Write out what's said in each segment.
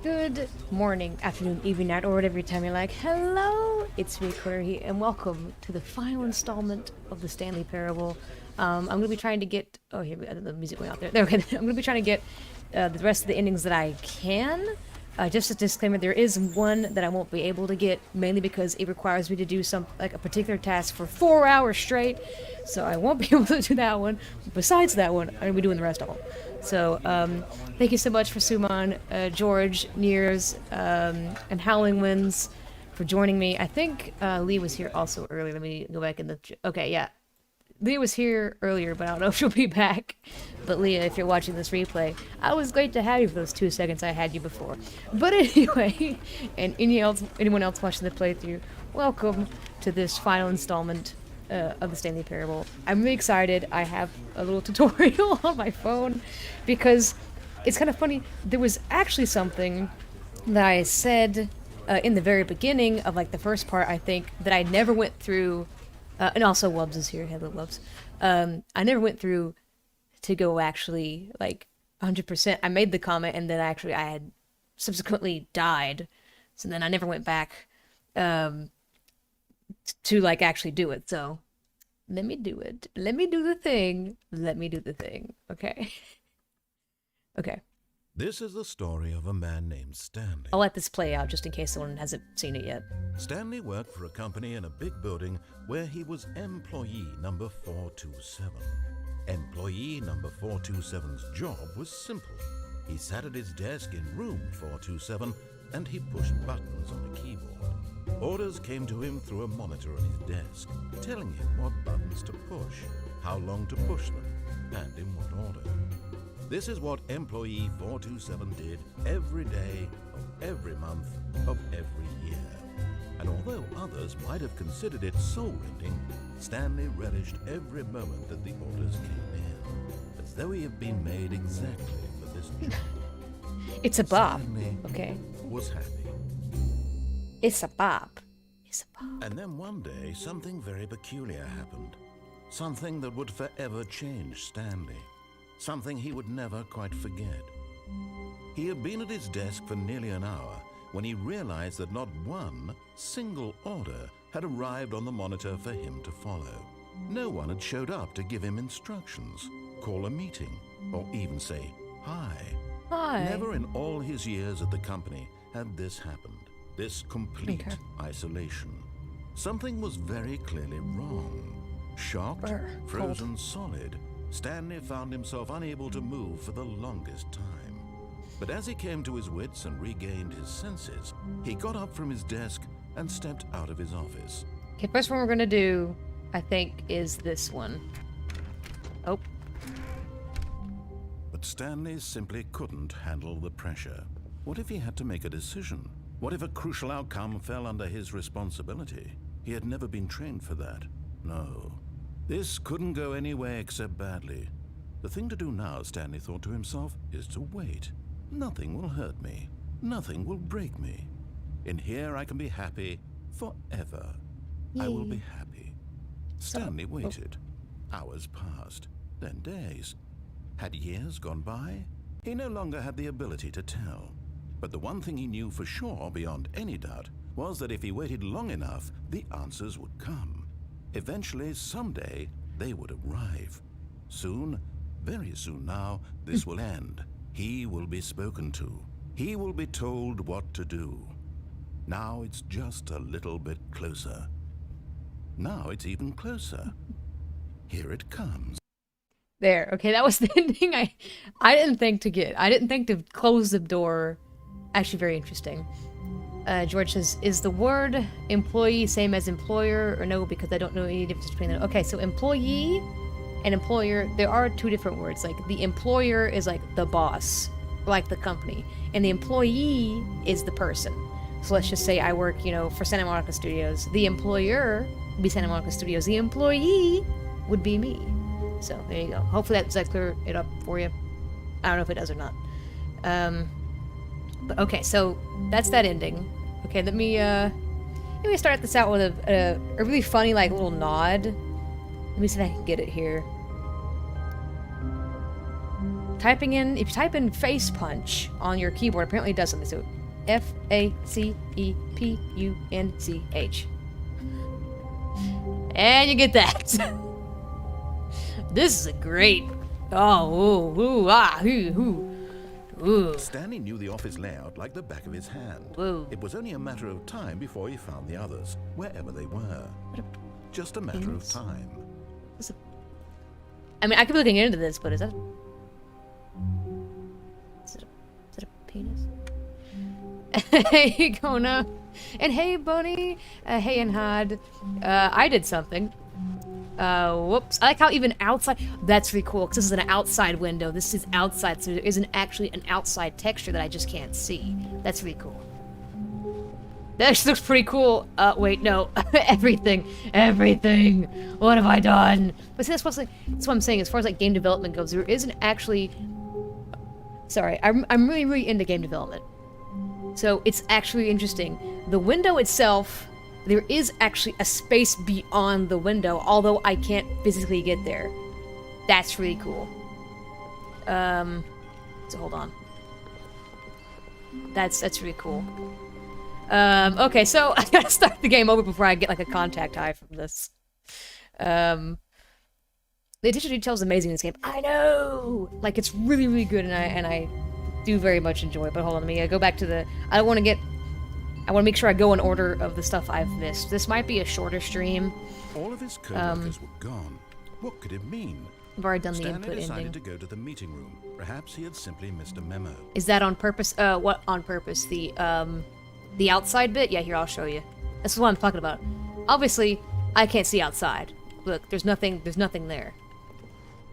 Good morning, afternoon, evening, night, or whatever time you're like. Hello, it's me, Konaruhi, and welcome to the final installment of the Stanley Parable. I'm going to be trying to get... Oh, here, the music went out there. Okay, I'm going to be trying to get the rest of the endings that I can. Just a disclaimer, there is one that I won't be able to get, mainly because it requires me to do a particular task for 4 hours straight, so I won't be able to do that one. Besides that one, I'm going to be doing the rest of them. So, thank you so much for Suman, George, Nears, and Howling Winds for joining me. I think Lee was here also earlier. Let me go back in the... Okay, yeah. Leah was here earlier, but I don't know if she'll be back. But Leah, if you're watching this replay, I was great to have you for those 2 seconds I had you before. But anyway, and anyone else watching the playthrough, welcome to this final installment of the Stanley Parable. I'm really excited. I have a little tutorial on my phone because it's kind of funny. There was actually something that I said in the very beginning of like the first part, I think, that I never went through. And also Wubs is here. Hello, Wubs. I never went through to go actually like 100%. I made the comment and then I had subsequently died. So then I never went back to like actually do it. So let me do it. Let me do the thing. Let me do the thing. Okay. Okay. This is the story of a man named Stanley. I'll let this play out just in case someone hasn't seen it yet. Stanley worked for a company in a big building where he was employee number 427. Employee number 427's job was simple. He sat at his desk in room 427 and he pushed buttons on a keyboard. Orders came to him through a monitor on his desk, telling him what buttons to push, how long to push them, and in what order. This is what employee 427 did every day of every month of every year. And although others might have considered it soul-rending, Stanley relished every moment that the orders came in, as though he had been made exactly for this job. It's a bop. Stanley Okay. was happy. It's a bop. It's a bop. And then one day, something very peculiar happened. Something that would forever change Stanley. Something he would never quite forget. He had been at his desk for nearly an hour when he realized that not one single order had arrived on the monitor for him to follow. No one had showed up to give him instructions, call a meeting, or even say hi. Hi. Never in all his years at the company had this happened. This complete isolation. Something was very clearly wrong. Shocked, frozen solid, Stanley found himself unable to move for the longest time. But as he came to his wits and regained his senses, he got up from his desk and stepped out of his office. Okay, first one we're gonna do, I think, is this one. Oh. But Stanley simply couldn't handle the pressure. What if he had to make a decision? What if a crucial outcome fell under his responsibility? He had never been trained for that. No. This couldn't go any way except badly. The thing to do now, Stanley thought to himself, is to wait. Nothing will hurt me. Nothing will break me. In here I can be happy forever. Yay. I will be happy. Stanley waited. Hours passed, then days. Had years gone by? He no longer had the ability to tell. But the one thing he knew for sure, beyond any doubt, was that if he waited long enough, the answers would come. Eventually, someday, they would arrive. Soon, very soon now, this will end. He will be spoken to. He will be told what to do. Now it's just a little bit closer. Now it's even closer. Here it comes. There. Okay, that was the ending I didn't think to get. I didn't think to close the door. Actually, very interesting. George says, is the word employee same as employer or no? Because I don't know any difference between them. Okay, so employee and employer, there are 2 different words. Like the employer is like the boss, like the company, and the employee is the person. So let's just say I work, for Santa Monica Studios. The employer would be Santa Monica Studios. The employee would be me. So there you go. Hopefully that clear it up for you. I don't know if it does or not. But okay, so that's that ending. Okay, let me start this out with a really funny like little nod. Let me see if I can get it here. typing in, if you type in face punch on your keyboard, apparently it does something. So FACEPUNCH. And you get that. This is a great. Oh, ooh, ooh, ah, ooh, ooh. Stanley knew the office layout like the back of his hand. Whoa. It was only a matter of time before he found the others, wherever they were. Just a matter of time. I mean, I could be looking into this, but is that... Is it a penis? Hey, Kona. And hey, Bonnie. Hey, Enhad. I did something. Whoops. I like how even outside... That's really cool, because this is an outside window. This is outside, so there isn't actually an outside texture that I just can't see. That's really cool. That actually looks pretty cool. Wait, no. Everything. What have I done? But see, that's what I'm saying. As far as, like, game development goes, there isn't actually... Sorry, I'm really, really into game development. So, it's actually interesting. The window itself, there is actually a space beyond the window, although I can't physically get there. That's really cool. So hold on. That's really cool. Okay, so I gotta start the game over before I get like a contact high from this. The attention to detail is amazing in this game. I know! Like, it's really, really good, and I do very much enjoy it. But hold on, let me go back to the... I want to make sure I go in order of the stuff I've missed. This might be a shorter stream. All of his co-workers were gone. What could it mean? I've already done the Stanley input decided ending. to go to the meeting room. Perhaps he had simply missed a memo. Is that on purpose? What on purpose? The outside bit? Yeah, here, I'll show you. That's what I'm talking about. Obviously, I can't see outside. Look, there's nothing there.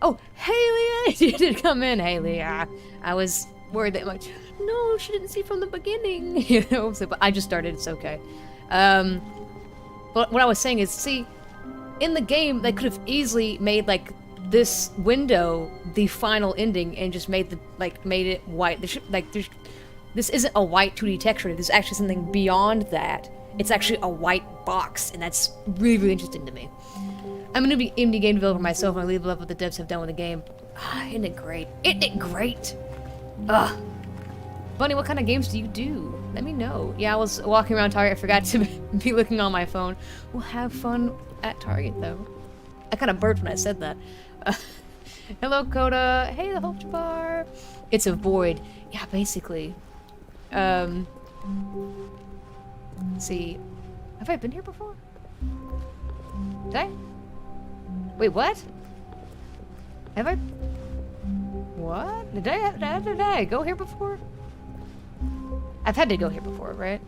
Oh, Haley! You did come in, Haley. I was worried that much. No, she didn't see from the beginning. You know, so, but I just started, it's okay. But what I was saying is, see, in the game, they could have easily made, like, this window the final ending and just made it white. This isn't a white 2D texture. There's actually something beyond that. It's actually a white box, and that's really, really interesting to me. I'm a newbie indie game developer myself, and I really love what the devs have done with the game. Isn't it great? Isn't it great? Ugh. Bunny, what kind of games do you do? Let me know. Yeah, I was walking around Target. I forgot to be looking on my phone. We'll have fun at Target, though. I kind of burped when I said that. Hello, Coda. Hey, the Hulk Bar. It's a void. Yeah, basically. Let's see. Have I been here before? Did I? Wait, what? Have I? What? Did I go here before? I've had to go here before, right?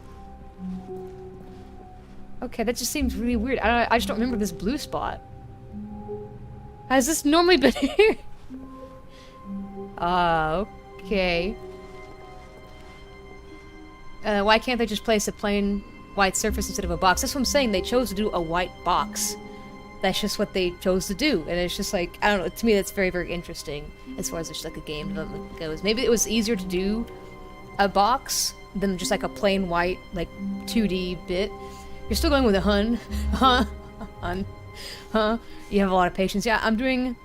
Okay, that just seems really weird. I just don't remember this blue spot. Has this normally been here? Okay. Why can't they just place a plain white surface instead of a box? That's what I'm saying. They chose to do a white box. That's just what they chose to do. And it's just like, I don't know, to me that's very, very interesting as far as just like a game development goes. Maybe it was easier to do a box than just like a plain white, like 2D bit. You're still going with a hun. Huh? Huh? You have a lot of patience. Yeah, I'm doing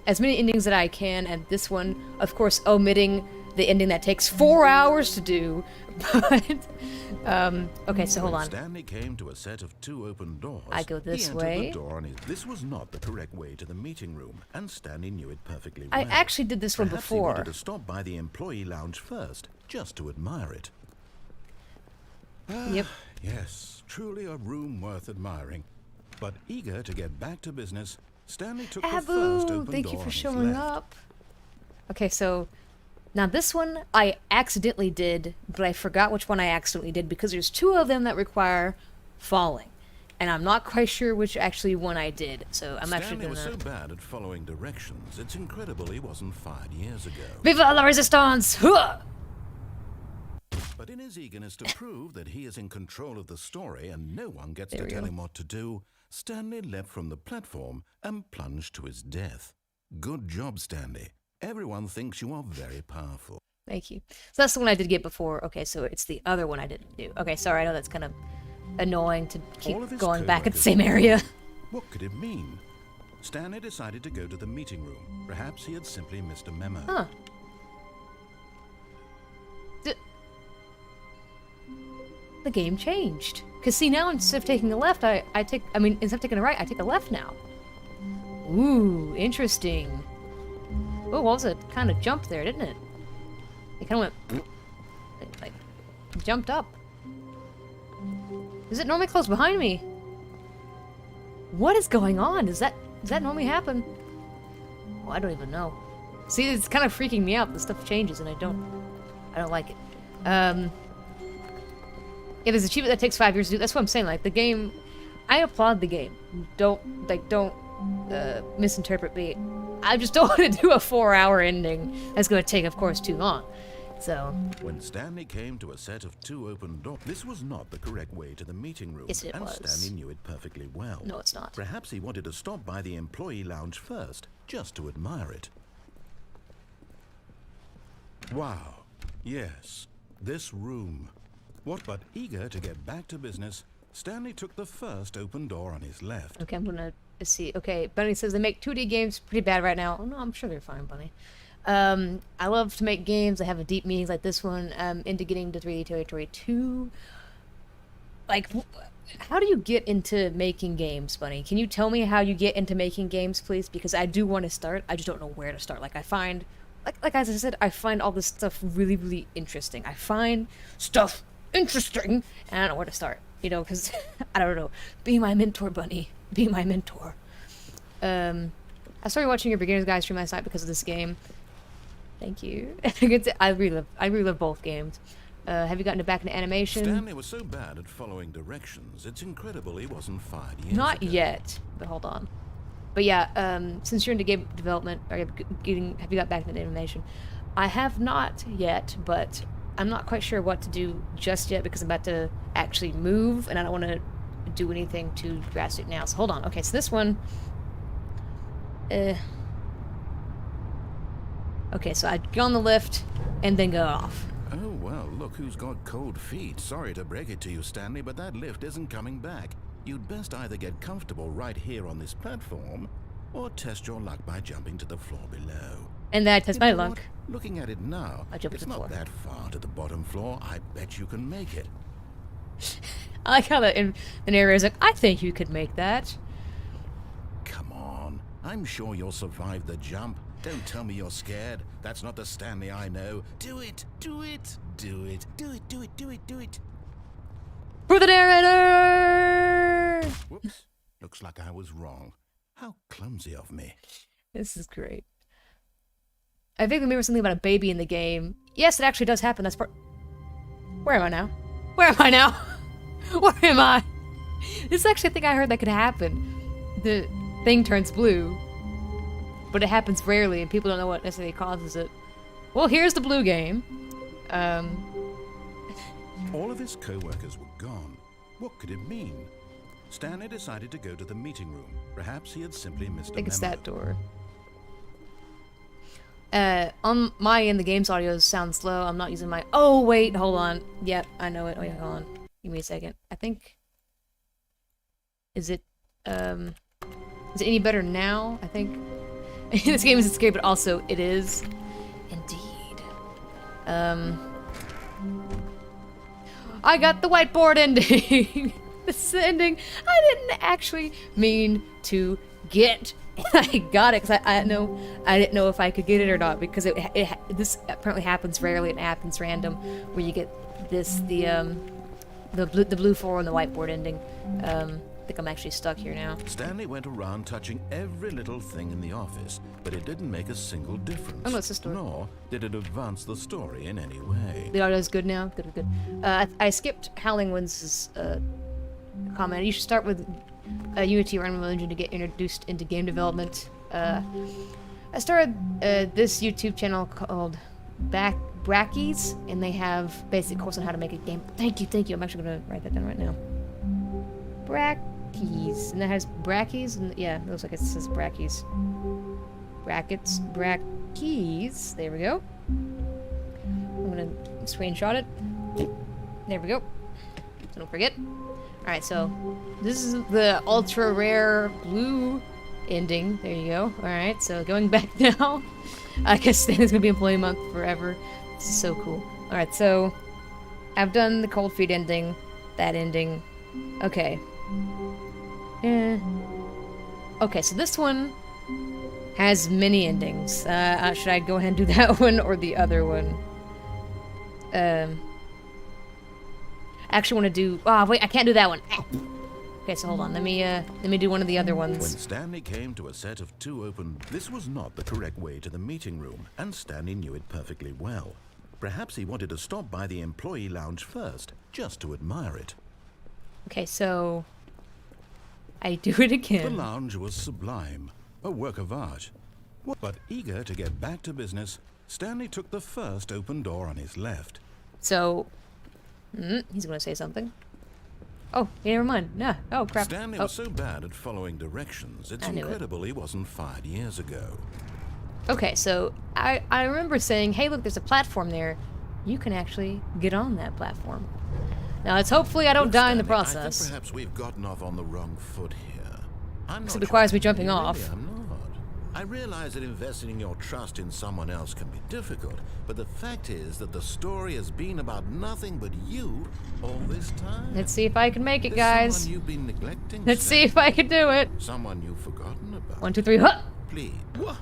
as many endings that I can, and this one, of course, omitting the ending that takes 4 hours to do. But, okay, so hold on. Stanley came to a set of 2 open doors. I go this he way. The door on this was not the correct way to the meeting room, and Stanley knew it perfectly I well. actually did this one Perhaps before. He wanted to stop by the employee lounge first, just to admire it. Yep. Yes, truly a room worth admiring. But eager to get back to business, Stanley took the first open door. Thank you on for his showing left. up. Okay, so now this one I accidentally did, but I forgot which one I accidentally did because there's 2 of them that require falling. And I'm not quite sure which actually one I did, so I'm actually Stanley gonna... was so bad at following directions, it's incredible he wasn't fired years ago. Viva la Resistance! Huh! But in his eagerness to prove that he is in control of the story and no one gets There to we tell go. him what to do, Stanley leapt from the platform and plunged to his death. Good job, Stanley. Everyone thinks you are very powerful. Thank you. So that's the one I did get before. Okay, so it's the other one I didn't do. Okay, sorry, I know that's kind of annoying to keep All of his going back at the co-workers same were area. gone. What could it mean? Stanley decided to go to the meeting room. Perhaps he had simply missed a memo. Huh. the game changed. Because see, now instead of taking the left, instead of taking the right, I take the left now. Ooh, interesting. Oh, what was it? Kind of jumped there, didn't it? It kind of went, like, jumped up. Does it normally close behind me? What is going on? Does that normally happen? Oh, I don't even know. See, it's kind of freaking me out. The stuff changes, and I don't like it. If it's an achievement that takes 5 years to do, that's what I'm saying. Like, the game, I applaud the game. Don't misinterpret me. I just don't want to do a 4-hour ending. That's going to take, of course, too long. So. When Stanley came to a set of 2 open doors, this was not the correct way to the meeting room. Yes, it and was. Stanley knew it perfectly well. No, it's not. Perhaps he wanted to stop by the employee lounge first, just to admire it. Wow. Yes, this room. What but eager to get back to business, Stanley took the first open door on his left. Okay, I'm gonna see. Okay, Bunny says they make 2D games pretty bad right now. Oh no, I'm sure they're fine, Bunny. I love to make games. I have a deep meetings like this one. Into getting to 3D territory too. Like, how do you get into making games, Bunny? Can you tell me how you get into making games, please? Because I do want to start. I just don't know where to start. Like, I find, like as I said, I find all this stuff really, really interesting. I find stuff interesting, and I don't know where to start. You know, because I don't know. Be my mentor, Bunny. Be my mentor. I started watching your beginner's guide stream last night because of this game. Thank you. I relive both games. Have you gotten back into animation? Stanley was so bad at following directions, it's incredible he wasn't fired years Not ago. yet, but hold on. But yeah, since you're into game development, or have you got back into animation? I have not yet, but I'm not quite sure what to do just yet because I'm about to actually move, and I don't want to do anything too drastic now. So hold on. Okay, so this one. Okay, so I'd go on the lift and then go off. Oh, well, look who's got cold feet. Sorry to break it to you, Stanley, but that lift isn't coming back. You'd best either get comfortable right here on this platform, or test your luck by jumping to the floor below. And then I test my luck. Looking at it now, I jump it's to the not floor. that far to the bottom floor. I bet you can make it. I like how the narrator's like, I think you could make that. Come on. I'm sure you'll survive the jump. Don't tell me you're scared. That's not the Stanley I know. Do it! Do it! Do it! Do it! Do it! Do it! Do it! For the narrator! Whoops. Looks like I was wrong. How clumsy of me. This is great. I vaguely remember something about a baby in the game. Yes, it actually does happen. That's part. Where am I now? Where am I now? Where am I? This is actually a thing I heard that could happen. The thing turns blue. But it happens rarely, and people don't know what necessarily causes it. Well, here's the blue game. All of his co-workers were gone. What could it mean? Stanley decided to go to the meeting room. Perhaps he had simply missed I think a it's memo. that door. On my end, the game's audio sounds slow. I'm not using my... Oh, wait, hold on. Yep, I know it. Wait, hold on. Give me a second. I think... Is it any better now? I think... This game isn't scary, but also it is. Indeed. I got the whiteboard ending! This ending I didn't actually mean to get. I got it because I didn't know if I could get it or not, because this apparently happens rarely. It happens random, where you get the blue 4 on the whiteboard ending. I think I'm actually stuck here now. Stanley went around touching every little thing in the office, but it didn't make a single difference. Oh, no, it's the story. Nor did it advance the story in any way. The audio's good now. Good. I skipped Howling Winds' comment. You should start with Unity or Unreal Engine to get introduced into game development. I started this YouTube channel called Brackies, and they have basic course on how to make a game. Thank you. I'm actually gonna write that down right now. Brackies, and that has brackies, and yeah, it looks like it says brackies. Brackets, brackies. There we go. I'm gonna screenshot it. There we go. So don't forget. Alright, so this is the ultra rare blue ending. There you go. Alright, so going back now. I guess Stanley's gonna be employee month forever. This is so cool. Alright, so I've done the cold feet ending. that ending. Okay. Okay, so this one has many endings. Should I go ahead and do that one or the other one? I actually want to do... Oh, wait, I can't do that one. Okay, so hold on. Let me do one of the other ones. When Stanley came to a set of 2 open, this was not the correct way to the meeting room, and Stanley knew it perfectly well. Perhaps he wanted to stop by the employee lounge first, just to admire it. Okay, so I do it again. The lounge was sublime, a work of art. But eager to get back to business, Stanley took the first open door on his left. So, he's gonna say something. Oh, yeah, never mind. Nah. Oh, crap. Stanley was so bad at following directions, it's incredible he wasn't fired years ago. Okay, so I remember saying, hey, look, there's a platform there. You can actually get on that platform. Now, it's hopefully I don't die in the process. I think perhaps we've gotten off on the wrong foot here. Because it requires me jumping off. I'm not. I realize that investing your trust in someone else can be difficult, but the fact is that the story has been about nothing but you all this time. Let's see if I can make it, guys. Someone you've been neglecting. Let's see if I can do it. Someone you've forgotten about. 1, 2, 3, huh! Please. What?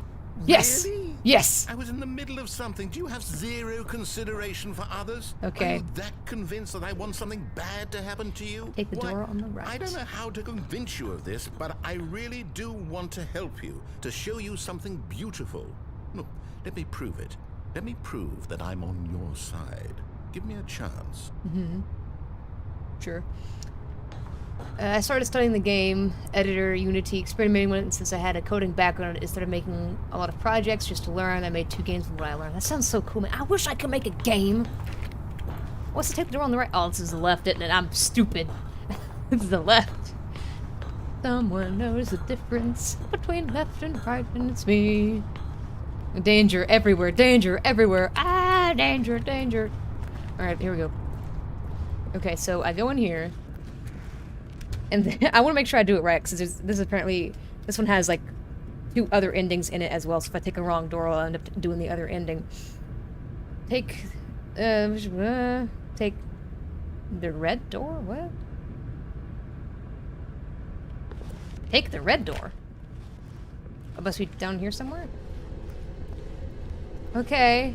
Yes! Really? Yes! I was in the middle of something. Do you have zero consideration for others? Okay. Are you that convinced that I want something bad to happen to you? Take the door on the right. I don't know how to convince you of this, but I really do want to help you, to show you something beautiful. Look, let me prove it. Let me prove that I'm on your side. Give me a chance. Sure. I started studying the game editor, Unity, experimenting with it since I had a coding background. I started making a lot of projects just to learn. I made 2 games with what I learned. That sounds so cool, man. I wish I could make a game. What's the take the door on the right? Oh, this is the left, isn't it? I'm stupid. This is the left. Someone knows the difference between left and right, and it's me. Danger everywhere, danger everywhere. Ah, danger, danger. Alright, here we go. Okay, so I go in here. And then, I want to make sure I do it right, because this one has like 2 other endings in it as well, so if I take a wrong door, I'll end up doing the other ending. Take the red door? What? Take the red door? I must be down here somewhere? Okay.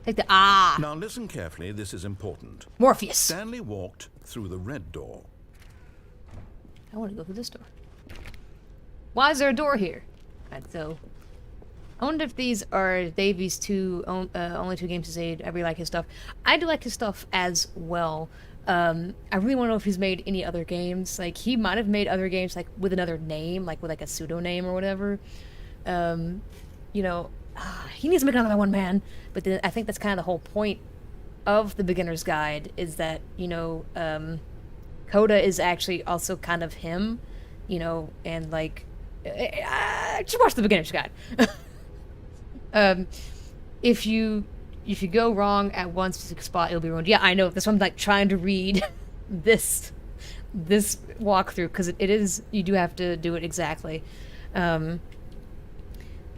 Take the... Ah! Now listen carefully, this is important. Morpheus! Stanley walked through the red door. I want to go through this door. Why is there a door here? Alright, so... I wonder if these are Davey's only 2 games he's made. I really like his stuff. I do like his stuff as well. I really want to know if he's made any other games. Like, he might have made other games, like, with another name, like, with, like, a pseudonym or whatever. You know... he needs to make another one, man. But then I think that's kind of the whole point of the beginner's guide, is that, you know, Coda is actually also kind of him, you know, and like, just watch the beginner's guide. If you go wrong at one specific spot, it'll be ruined. Yeah, I know. That's why I'm like trying to read this walkthrough, because it is, you do have to do it exactly.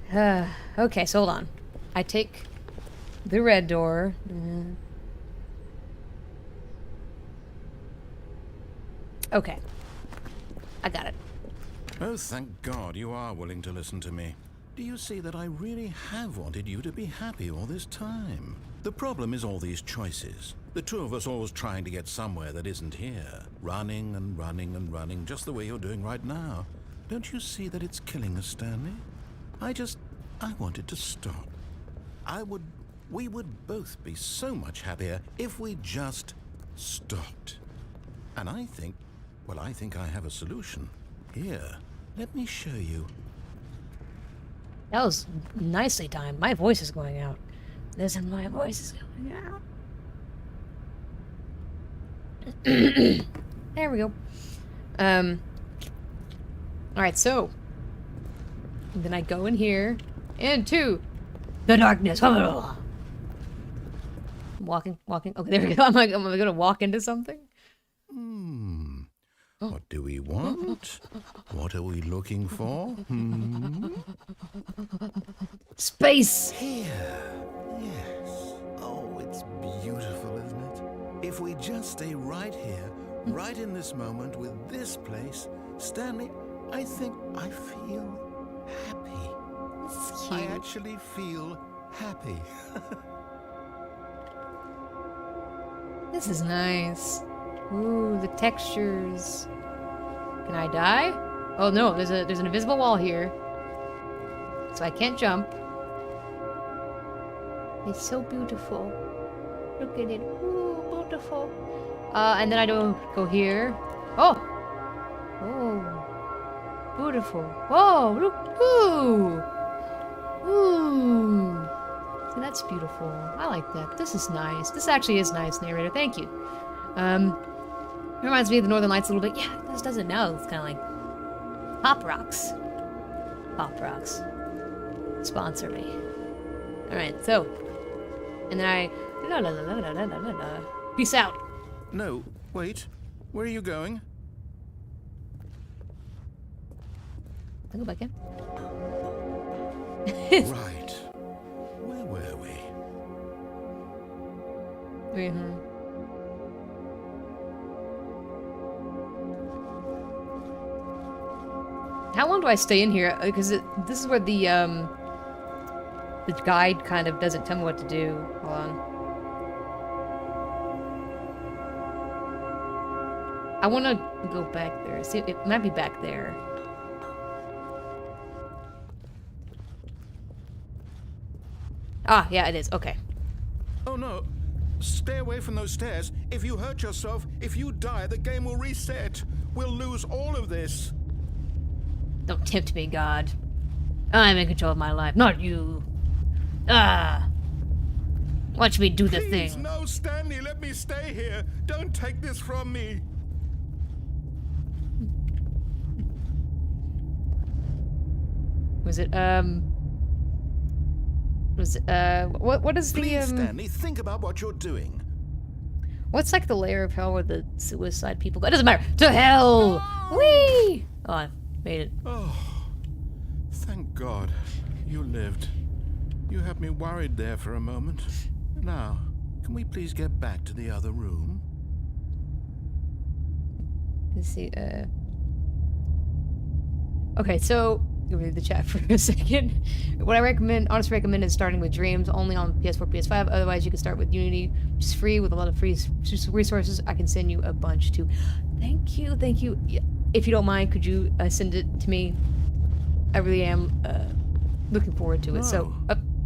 Okay, so hold on. I take the red door. Okay. I got it. Oh, thank God you are willing to listen to me. Do you see that I really have wanted you to be happy all this time? The problem is all these choices. The 2 of us always trying to get somewhere that isn't here. Running and running and running, just the way you're doing right now. Don't you see that it's killing us, Stanley? I wanted to stop. We would both be so much happier if we just stopped. And I think I have a solution. Here, let me show you. That was nicely timed. My voice is going out. Listen, my voice is going out. There we go. Alright, so. Then I go in here. Into the darkness. I'm walking. Okay, there we go. I'm gonna walk into something. What do we want? What are we looking for? Space! Here. Yes. Oh, it's beautiful, isn't it? stay right here, right in this moment with this place, Stanley, I think I feel happy. This is I cute. actually feel happy. This is nice. Ooh, the textures. Can I die? Oh no, there's an invisible wall here. So I can't jump. It's so beautiful. Look at it. Ooh, beautiful. And then I don't go here. Oh! Oh. Beautiful. Whoa, look. Ooh. Ooh. See, that's beautiful. I like that. This is nice. This actually is nice, narrator. Thank you. It reminds me of the Northern Lights a little bit. Yeah, this doesn't know. It's kind of like Pop Rocks. Pop Rocks. Sponsor me. Alright, so. And then I. La, la, la, la, la, la, la, la. Peace out. No, wait. Where are you going? I'll go back in. Right. Where were we? How long do I stay in here? Because this is where the guide kind of doesn't tell me what to do. Hold on. I want to go back there. See, it might be back there. Ah, yeah, it is. Okay. Oh no. Stay away from those stairs. If you hurt yourself, if you die, the game will reset. We'll lose all of this. Don't tempt me, God. I'm in control of my life, not you. Ah! Watch me do the Please, thing. no, Stanley, let me stay here. Don't take this from me. Was it, what is the, Please, Stanley, think about what you're doing. what's like the layer of hell where the suicide people go? It doesn't matter! To hell! Whee! Oh, I made it. Oh, thank God. You lived. You had me worried there for a moment. Now, can we please get back to the other room? Let's see, Okay, so, go read the chat for a second. What I recommend, honestly recommend, is starting with Dreams, only on PS4, PS5. Otherwise, you can start with Unity, which is free with a lot of free resources. I can send you a bunch too. Thank you, thank you. If you don't mind, could you send it to me? I really am looking forward to it. No. So,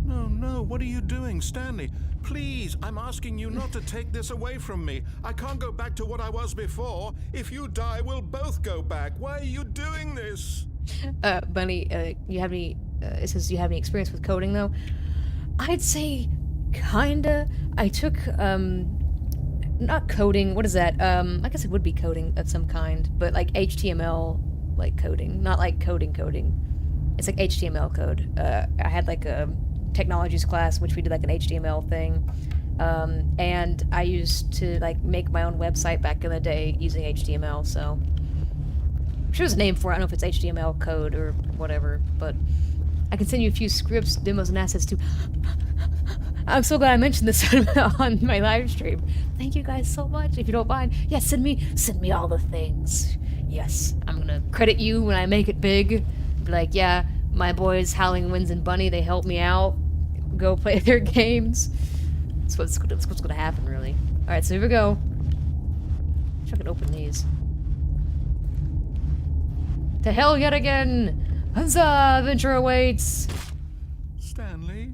No, what are you doing, Stanley? Please, I'm asking you not to take this away from me. I can't go back to what I was before. If you die, we'll both go back. Why are you doing this? Bunny, you have any, it says you have any experience with coding, though? I'd say, kinda. I took, not coding, what is that? I guess it would be coding of some kind, but like HTML, like coding, not like coding. It's like HTML code. I had like a technologies class, which we did like an HTML thing, and I used to like make my own website back in the day using HTML, so I'm sure there's a name for it. I don't know if it's HTML code or whatever, but I can send you a few scripts, demos, and assets too. I'm so glad I mentioned this on my live stream. Thank you guys so much. If you don't mind, yeah, send me all the things. Yes, I'm gonna credit you when I make it big. Be like, yeah, my boys Howling Winds and Bunny, they helped me out. Go play their games. That's what's gonna happen, really. All right, so here we go. Wish I could open these. To hell yet again! Huzzah! Adventure awaits! Stanley,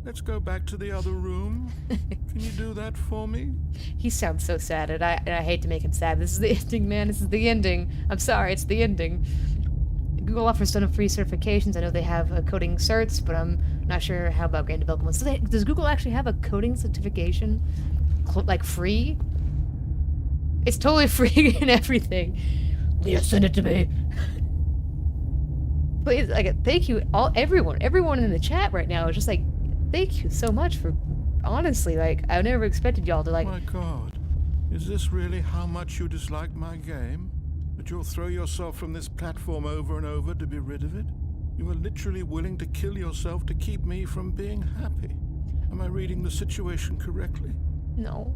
let's go back to the other room. Can you do that for me? He sounds so sad, and I hate to make him sad. This is the ending, man. This is the ending. I'm sorry, it's the ending. Google offers a ton of free certifications. I know they have coding certs, but I'm not sure how about game development. So does Google actually have a coding certification? Like free? It's totally free and everything. Yeah, send it to me. Please, like, thank you, everyone in the chat right now is just like, thank you so much for, honestly, like, I never expected y'all to, like... My God, is this really how much you dislike my game? That you'll throw yourself from this platform over and over to be rid of it? You were literally willing to kill yourself to keep me from being happy. Am I reading the situation correctly? No.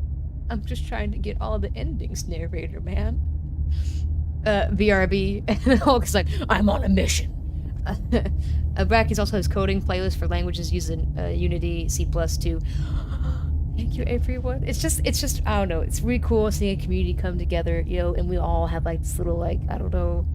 I'm just trying to get all the endings, narrator man. VRB. And the Hulk is like, I'm on a mission. Bracky's also has coding playlist for languages using Unity, C++ too. Thank you, everyone. It's just, I don't know. It's really cool seeing a community come together, you know, and we all have like this little, like, I don't know,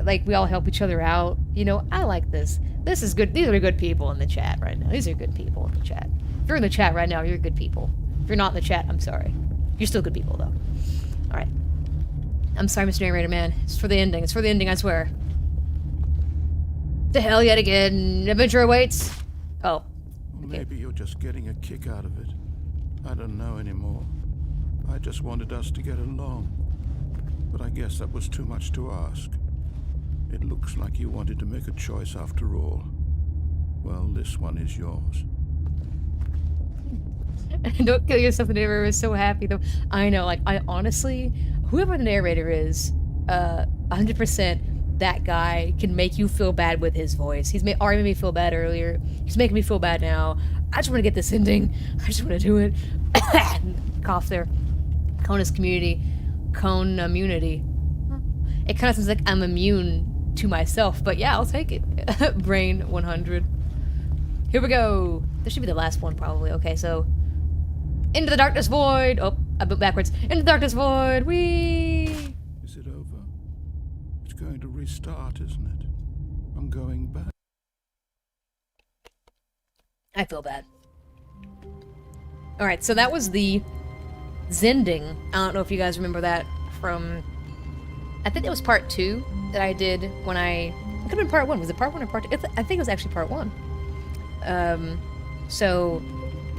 like we all help each other out. You know, I like this. This is good. These are good people in the chat right now. These are good people in the chat. If you're in the chat right now, you're good people. If you're not in the chat, I'm sorry. You're still good people, though. All right. I'm sorry, Mr. Narrator Man. It's for the ending. It's for the ending, I swear. To hell yet again. Adventure awaits. Oh. Okay. Maybe you're just getting a kick out of it. I don't know anymore. I just wanted us to get along. But I guess that was too much to ask. It looks like you wanted to make a choice after all. Well, this one is yours. Don't kill yourself, the narrator is so happy though. I know, like, I honestly, whoever the narrator is, 100% that guy can make you feel bad with his voice. He's already made me feel bad earlier. He's making me feel bad now. I just want to get this ending. I just want to do it. Cough there. Kona's community. Cone immunity. It kind of sounds like I'm immune to myself, but yeah, I'll take it. Brain 100. Here we go. This should be the last one, probably. Okay, so into the darkness void. Oh, I went backwards. Into the darkness void. Whee! Is it over? It's going to restart, isn't it? I'm going back. I feel bad. Alright, so that was the Zending. I don't know if you guys remember that from... I think it was part 2 that I did when I... It could have been part 1. Was it part 1 or part 2? I think it was actually part 1. So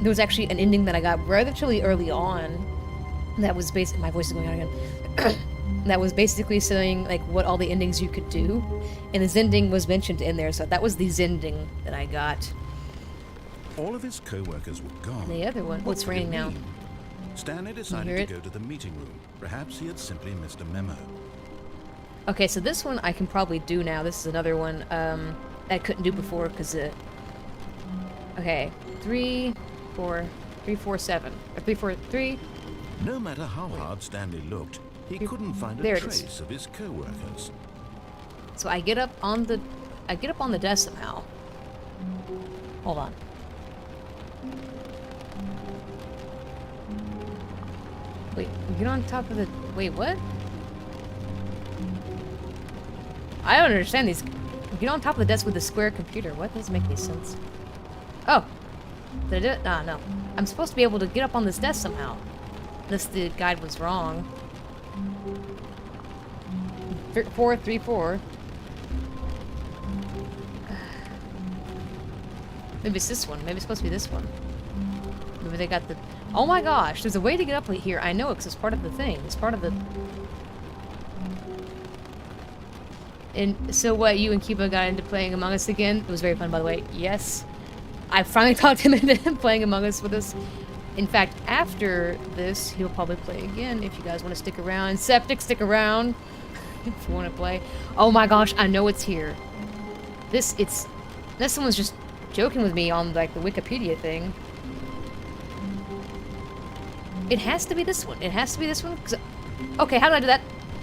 there was actually an ending that I got relatively early on that was basically... My voice is going on again. That was basically saying, like, what all the endings you could do. And the Zending was mentioned in there, so that was the Zending that I got. All of his co-workers were gone. And the other one... Oh, it's raining now. Stanley decided to go to the meeting room. Perhaps he had simply missed a memo. Okay, so this one I can probably do now. This is another one I couldn't do before because okay, 3, 4, 3, 4, 7, or 3, 4, 3. No matter how hard Stanley looked, he couldn't find a trace of his co-workers. So I get up on the desk somehow. Hold on. Wait, get on top of the... Wait, what? I don't understand these... Get on top of the desk with the square computer. What? Doesn't make any sense. Oh. Did I do it? Ah, no. I'm supposed to be able to get up on this desk somehow. Unless the guide was wrong. 4, 3, 4. Maybe it's this one. Maybe it's supposed to be this one. Maybe they got the... Oh my gosh, there's a way to get up here. I know it because it's part of the thing. It's part of the... And so what, you and Kiba got into playing Among Us again? It was very fun, by the way. Yes. I finally talked him into playing Among Us with us. In fact, after this, he'll probably play again if you guys want to stick around. Septic, stick around if you want to play. Oh my gosh, I know it's here. This someone's just joking with me on, like, the Wikipedia thing. It has to be this one. It has to be this one. Okay, how did I do that?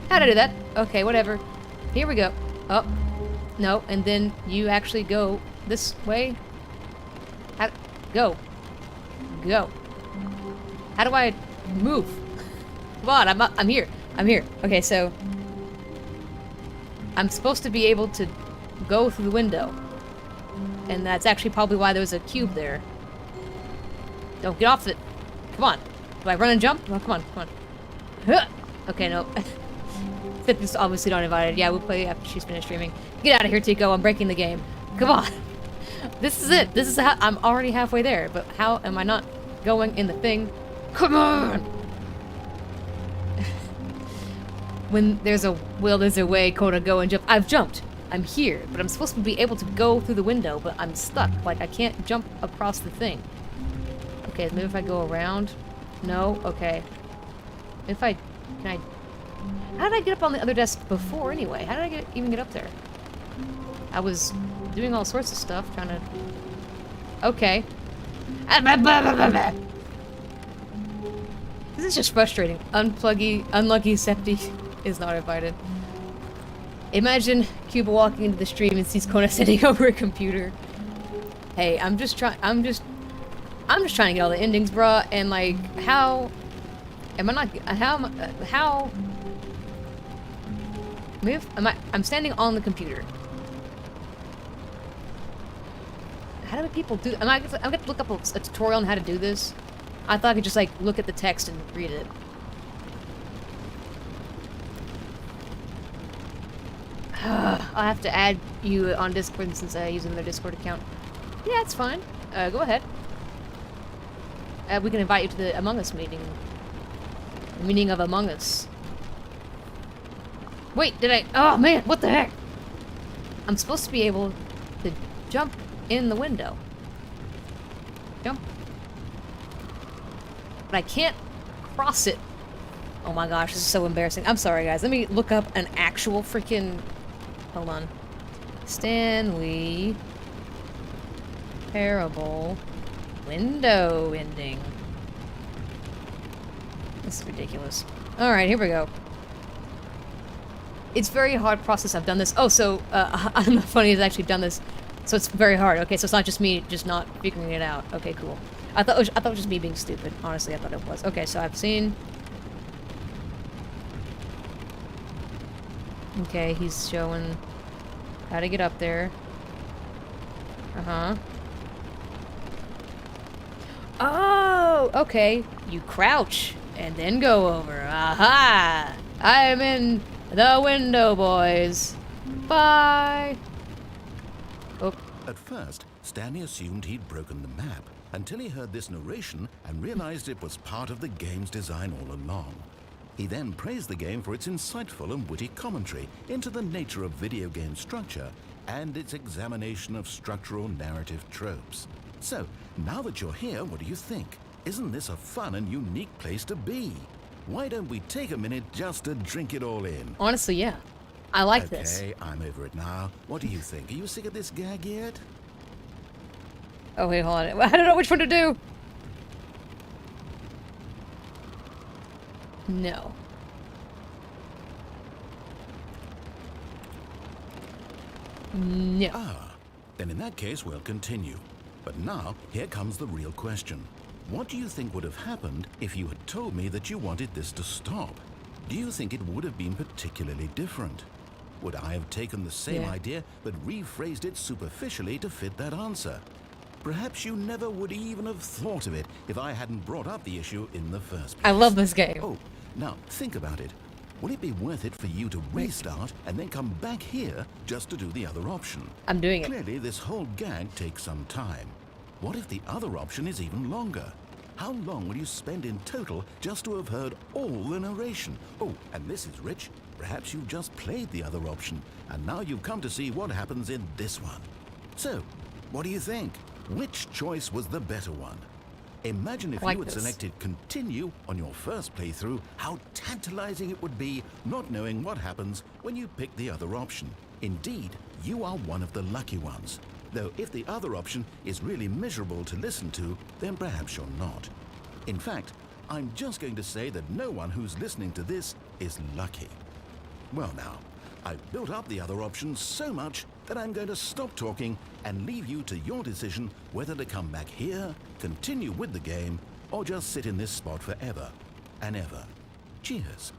How did I do that? Okay, whatever. Here we go. Oh. No, and then you actually go this way. Go. Go. How do I move? Come on, I'm here. I'm here. Okay, so... I'm supposed to be able to go through the window. And that's actually probably why there was a cube there. Don't get off it. Come on. Do I run and jump? Oh, come on, come on. Okay, no. Fitness obviously not invited. Yeah, we'll play after she's finished streaming. Get out of here, Tico. I'm breaking the game. Come on. This is it. This is how I'm already halfway there. But how am I not going in the thing? Come on. When there's a will, there's a way. Kona, go and jump. I've jumped. I'm here, but I'm supposed to be able to go through the window, but I'm stuck. Like I can't jump across the thing. Okay, maybe if I go around. No? Okay. If I... Can I... How did I get up on the other desk before, anyway? How did I even get up there? I was doing all sorts of stuff, trying to... Okay. This is just frustrating. Unlucky Septi is not invited. Imagine Cuba walking into the stream and sees Kona sitting over a computer. Hey, I'm just trying to get all the endings, bruh, and like, how am I not, I'm standing on the computer. How do people do, I'm gonna look up a tutorial on how to do this. I thought I could just like look at the text and read it. I'll have to add you on Discord since I use another Discord account. Yeah, it's fine. Go ahead. We can invite you to the Among Us meeting. The meeting of Among Us. Wait, did I? Oh man, what the heck? I'm supposed to be able to jump in the window. Jump. But I can't cross it. Oh my gosh, this is so embarrassing. I'm sorry, guys. Let me look up an actual freaking... Hold on. Stanley Parable window ending. This is ridiculous. Alright, here we go. It's very hard process. I've done this. Oh, so, I'm not funny, I've actually done this. So it's very hard. Okay, so it's not just me just not figuring it out. Okay, cool. I thought it was just me being stupid. Honestly, I thought it was. Okay, so I've seen... Okay, he's showing how to get up there. Uh-huh. Oh, okay. You crouch and then go over. Aha! I'm in the window, boys. Bye. Oh. At first, Stanley assumed he'd broken the map until he heard this narration and realized it was part of the game's design all along. He then praised the game for its insightful and witty commentary into the nature of video game structure and its examination of structural narrative tropes. So, now that you're here, what do you think? Isn't this a fun and unique place to be? Why don't we take a minute just to drink it all in? Honestly, yeah. I like this. Okay, I'm over it now. What do you think? Are you sick of this gag yet? Oh, wait, hold on. I don't know which one to do. No. No. Ah, then in that case, we'll continue. But now, here comes the real question. What do you think would have happened if you had told me that you wanted this to stop? Do you think it would have been particularly different? Would I have taken the same idea but rephrased it superficially to fit that answer? Perhaps you never would even have thought of it if I hadn't brought up the issue in the first place. I love this game. Oh, now think about it. Will it be worth it for you to restart and then come back here just to do the other option? I'm doing it. Clearly, this whole gag takes some time. What if the other option is even longer? How long will you spend in total just to have heard all the narration? Oh, and this is rich. Perhaps you've just played the other option, and now you've come to see what happens in this one. So, what do you think? Which choice was the better one? Imagine if you had selected continue on your first playthrough, how tantalizing it would be not knowing what happens when you pick the other option. Indeed, you are one of the lucky ones. Though if the other option is really miserable to listen to, then perhaps you're not. In fact, I'm just going to say that no one who's listening to this is lucky. Well now, I've built up the other options so much that I'm going to stop talking and leave you to your decision whether to come back here, continue with the game, or just sit in this spot forever and ever. Cheers.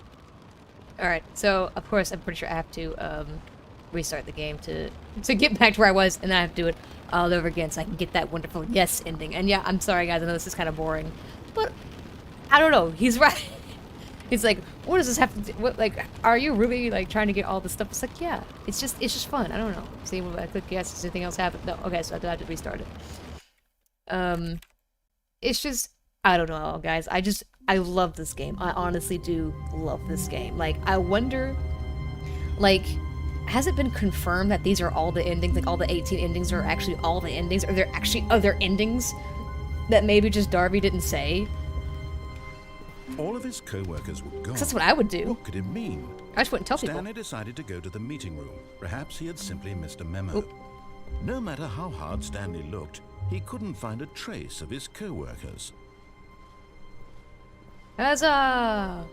Alright, so of course I'm pretty sure I have to restart the game to get back to where I was, and then I have to do it all over again so I can get that wonderful yes ending. And yeah, I'm sorry guys, I know this is kind of boring, but I don't know, he's right. He's like, what does this have to do? What, like, are you really like trying to get all this stuff? It's like, yeah, it's just fun. I don't know. See, when I click yes, does anything else happen? No. Okay, so I have to restart it. It's just, I don't know, guys. I love this game. I honestly do love this game. Like, I wonder, like, has it been confirmed that these are all the endings? Like, all the 18 endings are actually all the endings? Are there actually other endings that maybe just Darby didn't say? All of his co-workers were gone. That's what I would do. What could it mean? I just wouldn't tell people. Stanley decided to go to the meeting room. Perhaps he had simply missed a memo. Oop. No matter how hard Stanley looked, he couldn't find a trace of his co-workers. Huzzah!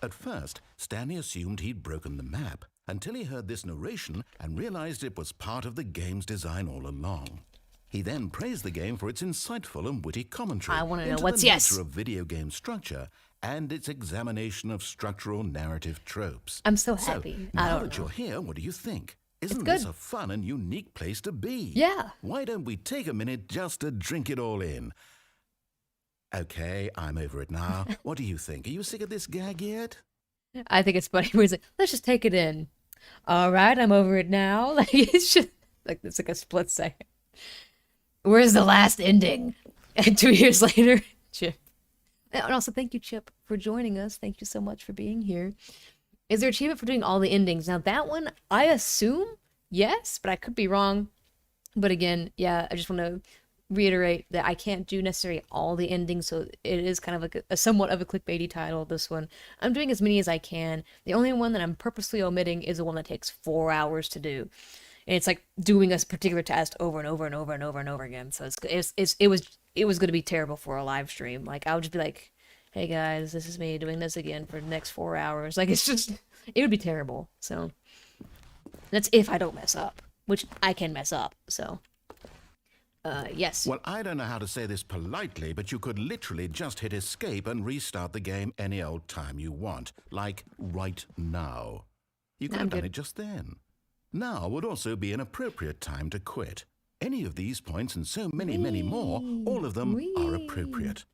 At first, Stanley assumed he'd broken the map until he heard this narration and realized it was part of the game's design all along. He then praised the game for its insightful and witty commentary I want to know into what's the yes. nature of video game structure and its examination of structural narrative tropes. I'm so happy. I Now don't that know. you're here, what do you think? Isn't good. this a fun and unique place to be? Yeah. Why don't we take a minute just to drink it all in? Okay, I'm over it now. What do you think? Are you sick of this gag yet? I think it's funny. He's like, let's just take it in. All right, I'm over it now. Like it's just like it's like a split second. Where's the last ending? And 2 years later, Chip. And also, thank you, Chip, for joining us. Thank you so much for being here. Is there achievement for doing all the endings? Now that one, I assume yes, but I could be wrong. But again, yeah, I just want to reiterate that I can't do necessarily all the endings, so it is kind of like a somewhat of a clickbaity title, this one. I'm doing as many as I can. The only one that I'm purposely omitting is the one that takes 4 hours to do. And it's like doing a particular task over and over and over and over and over again. So it was going to be terrible for a live stream. Like I would just be like, hey guys, this is me doing this again for the next 4 hours. Like it would be terrible. So that's if I don't mess up, which I can mess up. So yes. Well, I don't know how to say this politely, but you could literally just hit escape and restart the game any old time you want, like right now. You could have done it just then. Now would also be an appropriate time to quit. Any of these points and so many, many more, all of them are appropriate.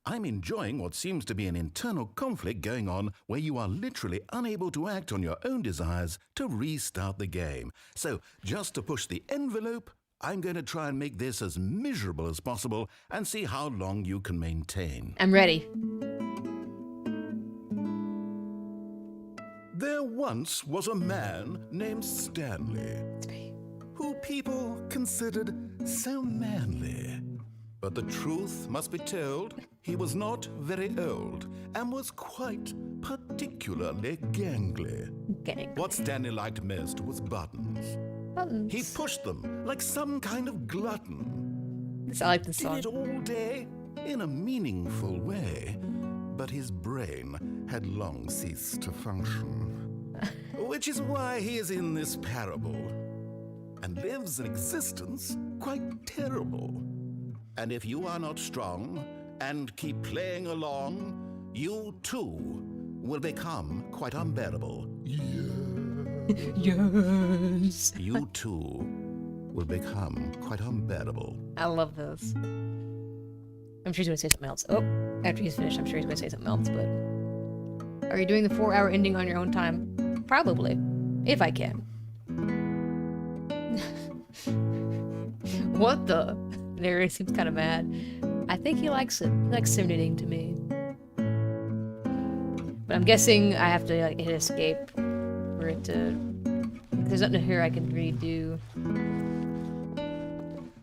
I'm enjoying what seems to be an internal conflict going on where you are literally unable to act on your own desires to restart the game. So just to push the envelope, I'm going to try and make this as miserable as possible and see how long you can maintain. I'm ready. There once was a man named Stanley, who people considered so manly. But the truth must be told, he was not very old and was quite particularly gangly. What Stanley liked most was buttons. He pushed them like some kind of glutton. I like this Did song. it all day in a meaningful way, but his brain had long ceased to function. Which is why he is in this parable and lives an existence quite terrible. And if you are not strong and keep playing along, you too will become quite unbearable. Yes. You too will become quite unbearable. I love this. I'm sure he's going to say something else. Oh, after he's finished, I'm sure he's going to say something else, but... Are you doing the 4-hour ending on your own time? Probably. If I can. What the? There seems kind of mad. I think he likes it. He likes simulating to me. But I'm guessing I have to like hit escape for it to... There's nothing here I can redo.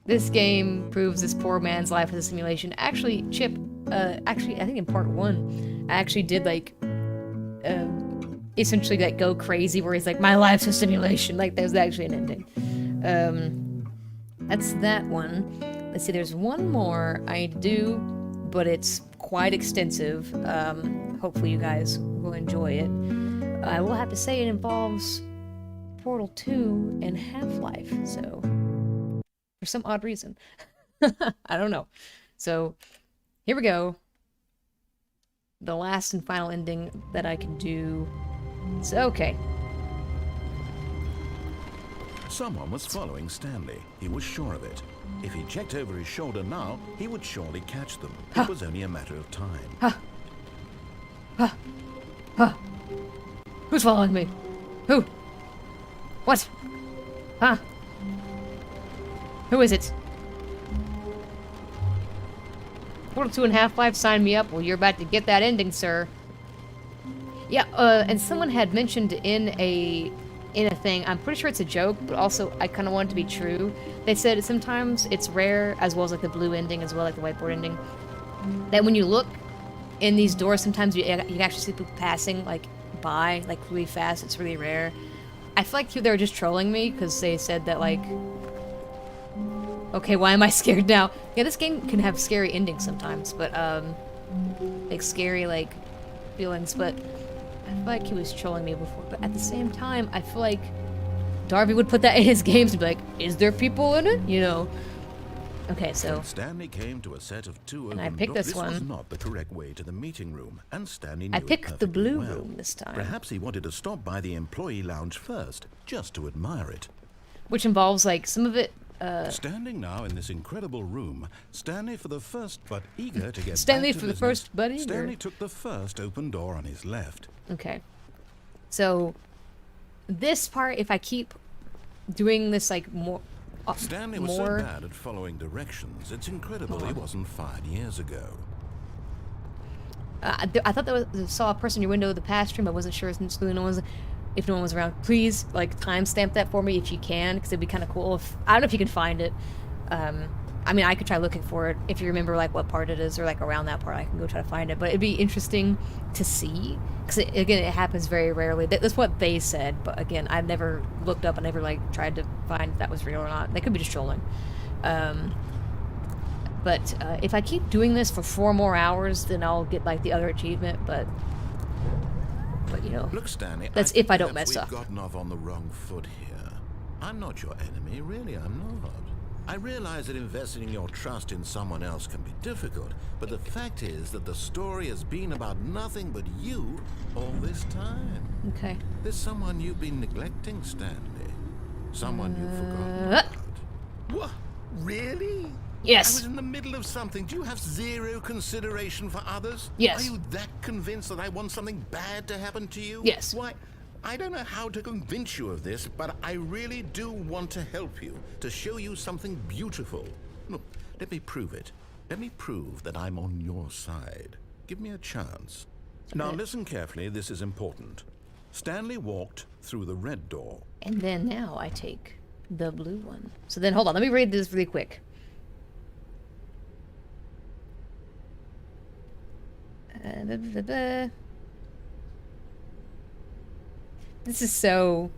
This game proves this poor man's life is a simulation. Actually, Chip, I think in part 1, I actually did like, essentially like go crazy where he's like, my life's a simulation. Like there's actually an ending. That's that one. Let's see, there's one more I do, but it's quite extensive. Hopefully you guys will enjoy it. I will have to say it involves Portal 2 and Half-Life, so for some odd reason. I don't know. So here we go. The last and final ending that I can do. So, okay. Someone was following Stanley. He was sure of it. If he checked over his shoulder now, he would surely catch them. It was only a matter of time. Who's following me? Who? What? Huh? Who is it? Portal 2 and Half-Life, sign me up. Well, you're about to get that ending, sir. Yeah, and someone had mentioned in a thing, I'm pretty sure it's a joke, but also I kind of want it to be true. They said sometimes it's rare, as well as like the blue ending, as well like the whiteboard ending, that when you look in these doors, sometimes you can actually see people passing like by like really fast. It's really rare. I feel like they were just trolling me because they said that like Okay, why am I scared now? Yeah, this game can have scary endings sometimes, but, like, scary, like, feelings, but I feel like he was trolling me before, but at the same time, I feel like Darby would put that in his games and be like, is there people in it? You know? Okay, so... When Stanley came to a set of two I open picked doors, this was one. not the correct way to the meeting room, and Stanley knew I it picked the perfectly blue well. room this time. Perhaps he wanted to stop by the employee lounge first, just to admire it. Which involves, like, some of it... Standing now in this incredible room, Stanley for the first but eager to get Stanley back to for the business, first but eager. Stanley took the first open door on his left. Okay. So, this part, if I keep doing this, like, more... Stanley was so bad at following directions, it's incredible he wasn't fired years ago. I thought that was, saw a person in your window of the past stream. I wasn't sure if no one was around. Please, like, timestamp that for me if you can, because it'd be kind of cool. If I don't know if you can find it. I mean, I could try looking for it if you remember, like, what part it is, or, like, around that part. I can go try to find it. But it'd be interesting to see, because again, it happens very rarely. That's what they said. But again, I've never looked up. I never, like, tried to find if that was real or not. They could be just trolling. But if I keep doing this for 4 more hours, then I'll get, like, the other achievement. But you know, look, Stanley, that's if I don't mess up. We've gotten off on the wrong foot here. I'm not your enemy, really, I'm not. I realize that investing your trust in someone else can be difficult, but the fact is that the story has been about nothing but you all this time. Okay. There's someone you've been neglecting, Stanley. Someone you've forgotten about. What? Really? Yes. I was in the middle of something. Do you have zero consideration for others? Yes. Are you that convinced that I want something bad to happen to you? Yes. Why, I don't know how to convince you of this, but I really do want to help you, to show you something beautiful. Look, let me prove it. Let me prove that I'm on your side. Give me a chance. Now listen carefully, this is important. Stanley walked through the red door. And then now I take the blue one. So then, hold on, let me read this really quick. This is so...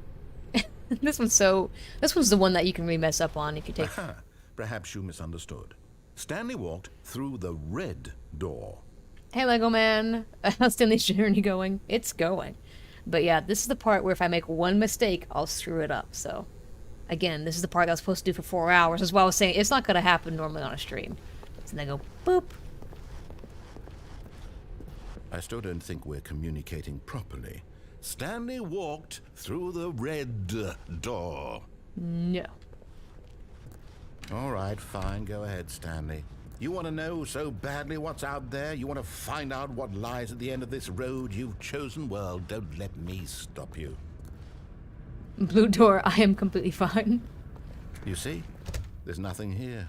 this one's the one that you can really mess up on if you take... Aha, perhaps you misunderstood. Stanley walked through the red door. Hey, Lego Man. How's Stanley's journey going? It's going. But yeah, this is the part where if I make one mistake, I'll screw it up. So, again, this is the part that I was supposed to do for 4 hours. That's why I was saying it's not going to happen normally on a stream. So then I go, boop. I still don't think we're communicating properly. Stanley walked through the red door. No. All right, fine. Go ahead, Stanley. You want to know so badly what's out there? You want to find out what lies at the end of this road you've chosen? Well, don't let me stop you. Blue door, I am completely fine. You see? There's nothing here.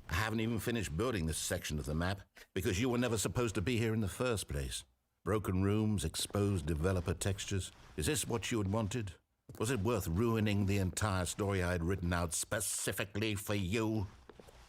I haven't even finished building this section of the map because you were never supposed to be here in the first place. Broken rooms, exposed developer textures. Is this what you had wanted? Was it worth ruining the entire story I had written out specifically for you?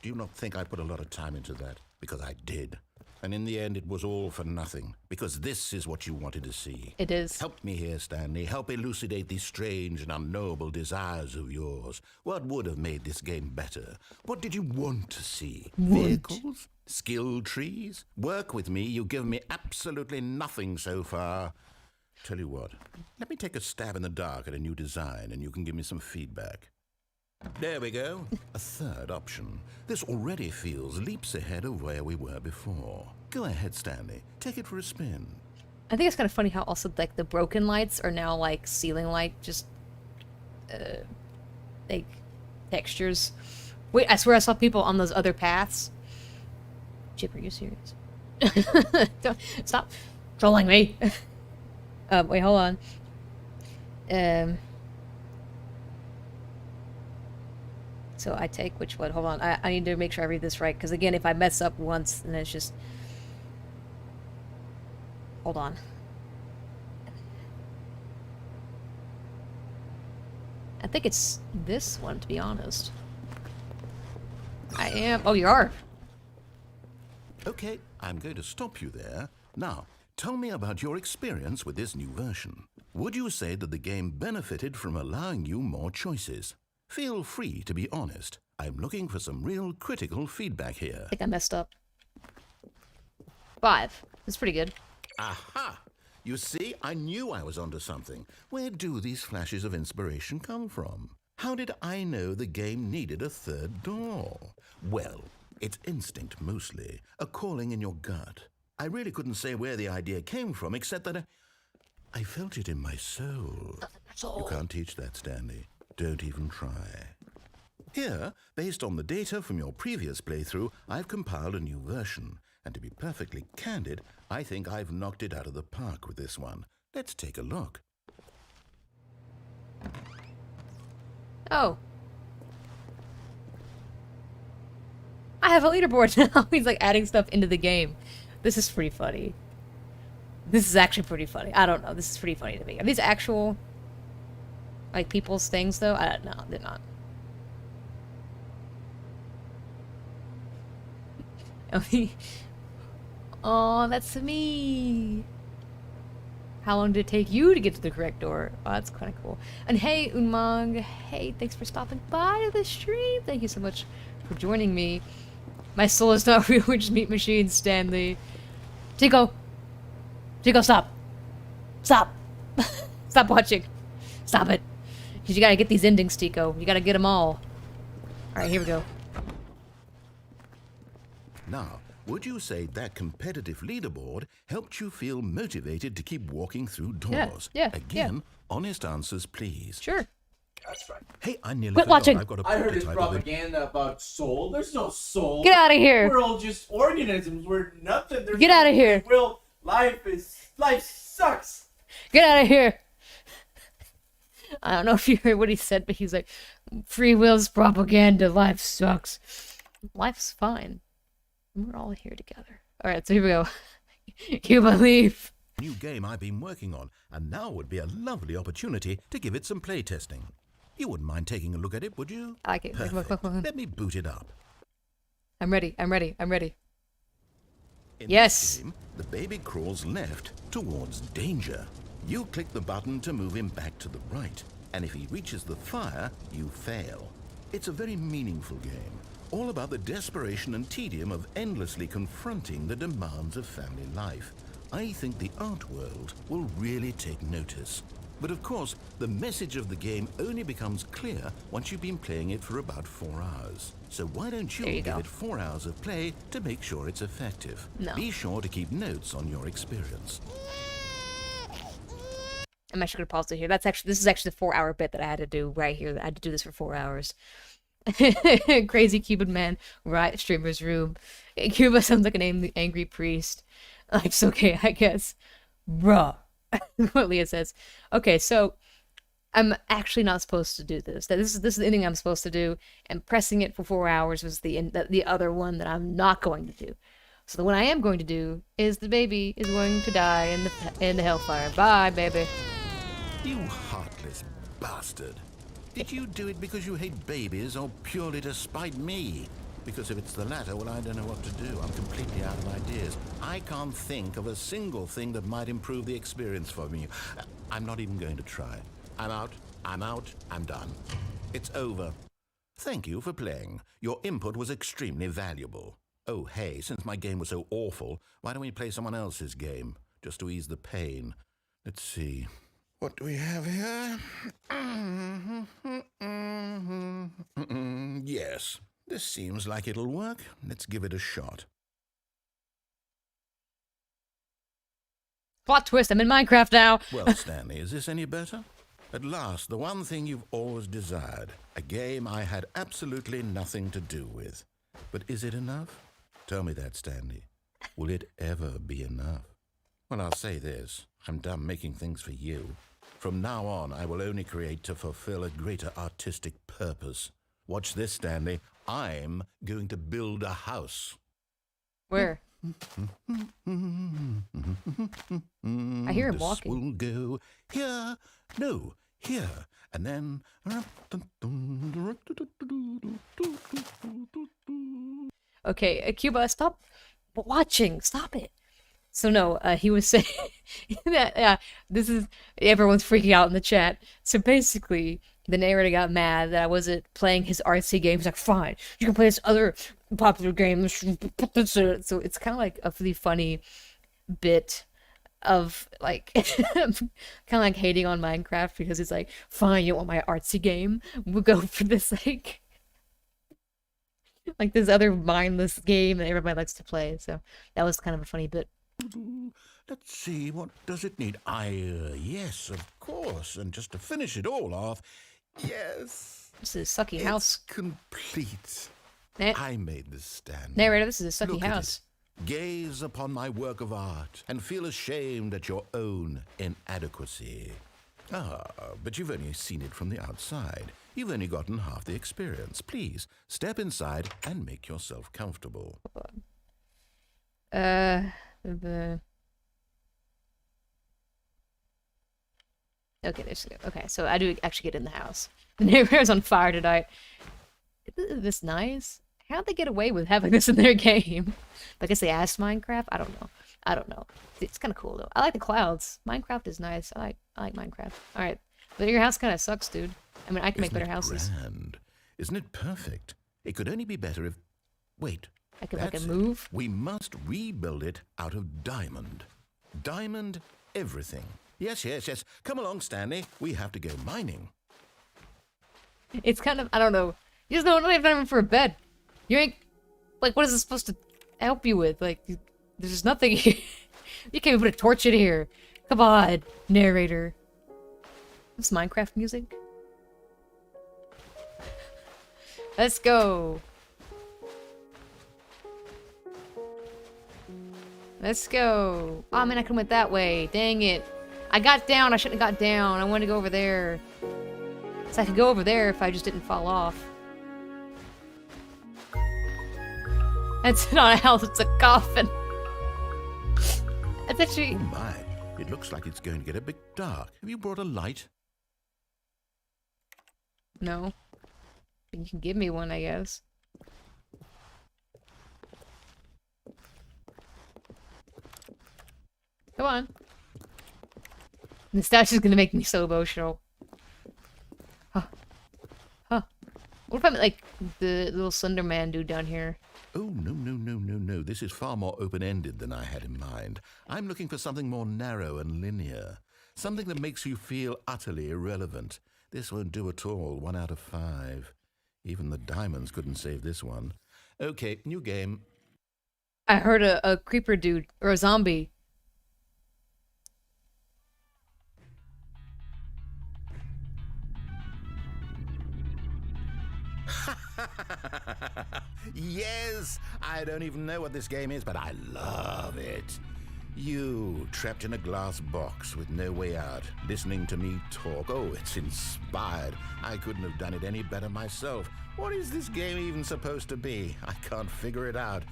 Do you not think I put a lot of time into that? Because I did. And in the end, it was all for nothing. Because this is what you wanted to see. It is. Help me here, Stanley. Help elucidate these strange and unknowable desires of yours. What would have made this game better? What did you want to see? Vehicles? Skill trees? Work with me. You've given me absolutely nothing so far. Tell you what, let me take a stab in the dark at a new design and you can give me some feedback. There we go. A third option. This already feels leaps ahead of where we were before. Go ahead, Stanley. Take it for a spin. I think it's kind of funny how also, like, the broken lights are now, like, ceiling light, just, like, textures. Wait, I swear I saw people on those other paths. Chip, are you serious? Don't, stop trolling me. Wait, hold on. So I take which one? Hold on. I need to make sure I read this right, because again, if I mess up once, then it's just... Hold on. I think it's this one, to be honest. I am... Oh, you are? Okay, I'm going to stop you there. Now, tell me about your experience with this new version. Would you say that the game benefited from allowing you more choices? Feel free to be honest. I'm looking for some real critical feedback here. I think I messed up. 5. That's pretty good. Aha! You see, I knew I was onto something. Where do these flashes of inspiration come from? How did I know the game needed a third door? Well, it's instinct mostly, a calling in your gut. I really couldn't say where the idea came from, except that I felt it in my soul. You can't teach that, Stanley. Don't even try. Here, based on the data from your previous playthrough, I've compiled a new version. And to be perfectly candid, I think I've knocked it out of the park with this one. Let's take a look. Oh. I have a leaderboard now. He's like adding stuff into the game. This is pretty funny. This is actually pretty funny. I don't know. This is pretty funny to me. Are these actual, like, people's things, though? I don't know. They're not. Oh, that's me. How long did it take you to get to the correct door? Oh, that's kind of cool. And hey, Unmong. Hey, thanks for stopping by the stream. Thank you so much for joining me. My soul is not real. We're just meat machines, Stanley. Tico. Tico, stop. Stop. Stop watching. Stop it. Because you gotta get these endings, Tico. You gotta get them all. Alright, here we go. Now, would you say that competitive leaderboard helped you feel motivated to keep walking through doors? Yeah, Again, honest answers, please. Sure. That's right. Hey, I nearly Quit forgot. watching. I've got a I heard this prototype of it. propaganda about soul. There's no soul. Get out of here. We're all just organisms. We're nothing. There's Get no out of here. free will. Life sucks. Get out of here. I don't know if you heard what he said, but he's like, free will's propaganda. Life sucks. Life's fine. We're all here together. Alright, so here we go. You believe. New game I've been working on, and now would be a lovely opportunity to give it some playtesting. You wouldn't mind taking a look at it, would you? I like it. Perfect. Let me boot it up. I'm ready. I'm ready. I'm ready. In Yes. this game, the baby crawls left towards danger. You click the button to move him back to the right, and if he reaches the fire, you fail. It's a very meaningful game, all about the desperation and tedium of endlessly confronting the demands of family life. I think the art world will really take notice. But of course, the message of the game only becomes clear once you've been playing it for about 4 hours. So why don't you, There you give go. it 4 hours of play to make sure it's effective? No. Be sure to keep notes on your experience. I'm actually gonna pause it here. This is actually the 4-hour bit that I had to do right here. I had to do this for 4 hours. Crazy Cuban man, right? Streamer's room. Cuba sounds like an angry priest. Life's okay, I guess. Bruh. What Leah says. Okay, so I'm actually not supposed to do this. This is the ending I'm supposed to do, and pressing it for 4 hours was the other one that I'm not going to do. So the one I am going to do is the baby is going to die in the hellfire. Bye, baby. You heartless bastard. Did you do it because you hate babies or purely to spite me? Because if it's the latter, well, I don't know what to do. I'm completely out of ideas. I can't think of a single thing that might improve the experience for me. I'm not even going to try. I'm out, I'm done. It's over. Thank you for playing. Your input was extremely valuable. Oh, hey, since my game was so awful, why don't we play someone else's game? Just to ease the pain. Let's see. What do we have here? Yes. This seems like it'll work. Let's give it a shot. Plot twist, I'm in Minecraft now. Well, Stanley, is this any better? At last, the one thing you've always desired. A game I had absolutely nothing to do with. But is it enough? Tell me that, Stanley. Will it ever be enough? Well, I'll say this. I'm done making things for you. From now on, I will only create to fulfill a greater artistic purpose. Watch this, Stanley. I'm going to build a house. Where? I hear him This walking. will go here. No, here. And then... Okay, Cuba, stop watching. Stop it. So no, he was saying that this is everyone's freaking out in the chat. So basically, the narrator got mad that I wasn't playing his artsy game. He's like, fine, you can play this other popular game. Put this in it. So it's kind of like a really funny bit of like kind of like hating on Minecraft because it's like, fine, you want my artsy game? We'll go for this like this other mindless game that everybody likes to play. So that was kind of a funny bit. Let's see, what does it need? Yes, of course. And just to finish it all off, yes. This is a sucky It's house. complete. Na- I made this stand. Narrator, this is a sucky Look at house. it. Gaze upon my work of art and feel ashamed at your own inadequacy. Ah, but you've only seen it from the outside. You've only gotten half the experience. Please, step inside and make yourself comfortable. Okay, okay, so I do actually get in the house. The neighbor's on fire tonight. Isn't this nice? How'd they get away with having this in their game? I guess they asked Minecraft? I don't know. I don't know. It's kind of cool, though. I like the clouds. Minecraft is nice. I like Minecraft. Alright. But your house kind of sucks, dude. I mean, I can make better houses. Grand? Isn't it perfect? It could only be better if... Wait. I can That's move. We must rebuild it out of diamond. Diamond everything. Yes, yes, yes. Come along, Stanley. We have to go mining. It's kind of, I don't know. You just don't have time for a bed. You ain't, like, what is this supposed to help you with? Like, there's nothing here. You can't even put a torch in here. Come on, narrator. This Minecraft music. Let's go. Let's go. Oh man, I could've went that way. Dang it. I got down. I shouldn't have got down. I wanted to go over there. So I could go over there if I just didn't fall off. That's not a house, it's a coffin. That's actually... Oh my. It looks like it's going to get a bit dark. Have you brought a light? No. You can give me one, I guess. Come on. This statue's gonna make me so emotional. Huh. Huh. What if I'm like the little Slender Man dude down here? Oh, no. This is far more open-ended than I had in mind. I'm looking for something more narrow and linear. Something that makes you feel utterly irrelevant. This won't do at all. 1 out of 5. Even the diamonds couldn't save this one. Okay, new game. I heard a creeper dude, or a zombie. Yes! I don't even know what this game is, but I love it. You, trapped in a glass box with no way out, listening to me talk. Oh, it's inspired. I couldn't have done it any better myself. What is this game even supposed to be? I can't figure it out.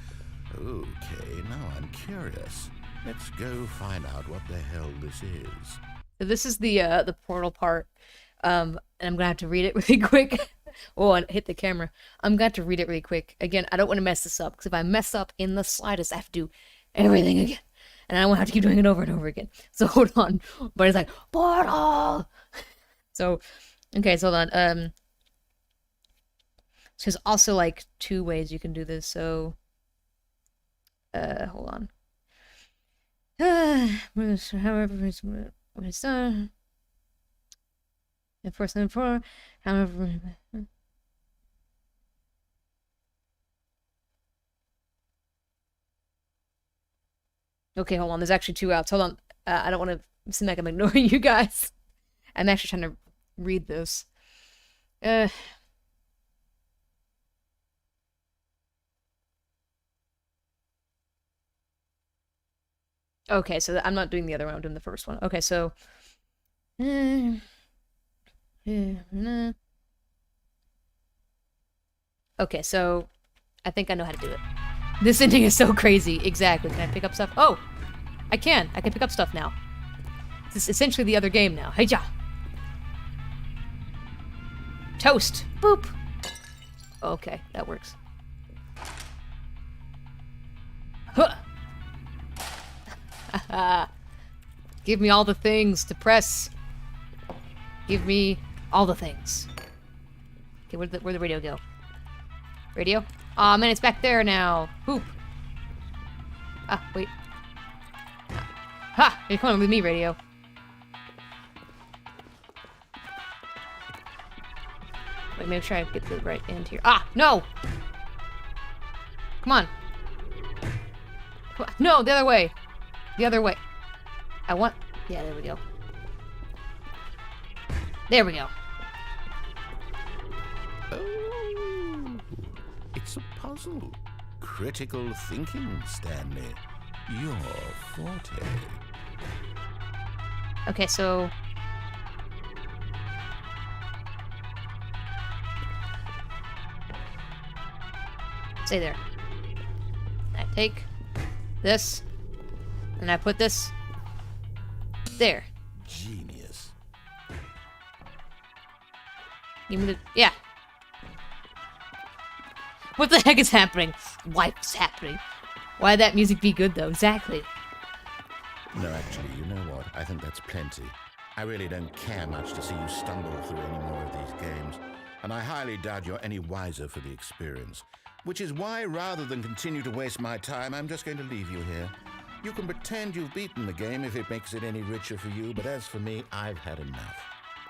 Okay, now I'm curious. Let's go find out what the hell this is. So this is the portal part. And I'm gonna have to read it really quick. Oh, and hit the camera. I'm gonna have to read it really quick. Again, I don't want to mess this up, because if I mess up in the slightest, I have to do everything again. And I won't have to keep doing it over and over again. So hold on. But it's like, portal! So, okay, so hold on. So there's also like 2 ways you can do this, so... hold on. However, it's done. And first and four, however. Okay, hold on. There's actually 2 outs. Hold on. I don't want to seem like I'm ignoring you guys. I'm actually trying to read this. Okay, so I'm not doing the other one. I'm doing the first one. Okay, so. Okay, so I think I know how to do it. This ending is so crazy. Exactly. Can I pick up stuff? Oh, I can. I can pick up stuff now. This is essentially the other game now. Hey, ja. Toast. Boop. Okay, that works. Huh. Give me all the things to press. Give me All the things. Okay, where'd the radio go? Radio? Aw, man, it's back there now. Poop. Ah, wait. Ha! You're coming with me, radio. Wait, maybe try to get to the right end here. Ah, no! Come on. Come on. No, the other way. The other way. I want... Yeah, there we go. There we go. Oh, it's a puzzle. Critical thinking, Stanley. Your forte. Okay, so... Stay there. I take this, and I put this there. Genius. Give me the... Yeah. What the heck is happening? What's happening? Why'd that music be good, though? Exactly. No, actually, you know what? I think that's plenty. I really don't care much to see you stumble through any more of these games, and I highly doubt you're any wiser for the experience. Which is why, rather than continue to waste my time, I'm just going to leave you here. You can pretend you've beaten the game if it makes it any richer for you, but as for me, I've had enough.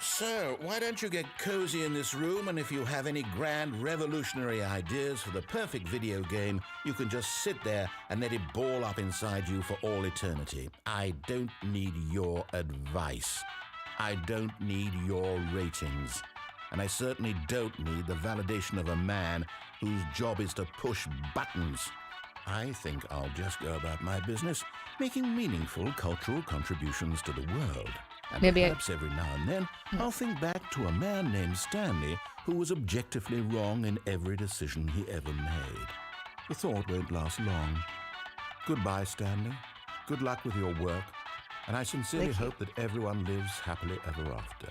So, why don't you get cozy in this room, and if you have any grand revolutionary ideas for the perfect video game, you can just sit there and let it ball up inside you for all eternity. I don't need your advice. I don't need your ratings. And I certainly don't need the validation of a man whose job is to push buttons. I think I'll just go about my business, making meaningful cultural contributions to the world. And Maybe perhaps every now and then, I'll think back to a man named Stanley who was objectively wrong in every decision he ever made. The thought won't last long. Goodbye, Stanley. Good luck with your work. And I sincerely hope that everyone lives happily ever after.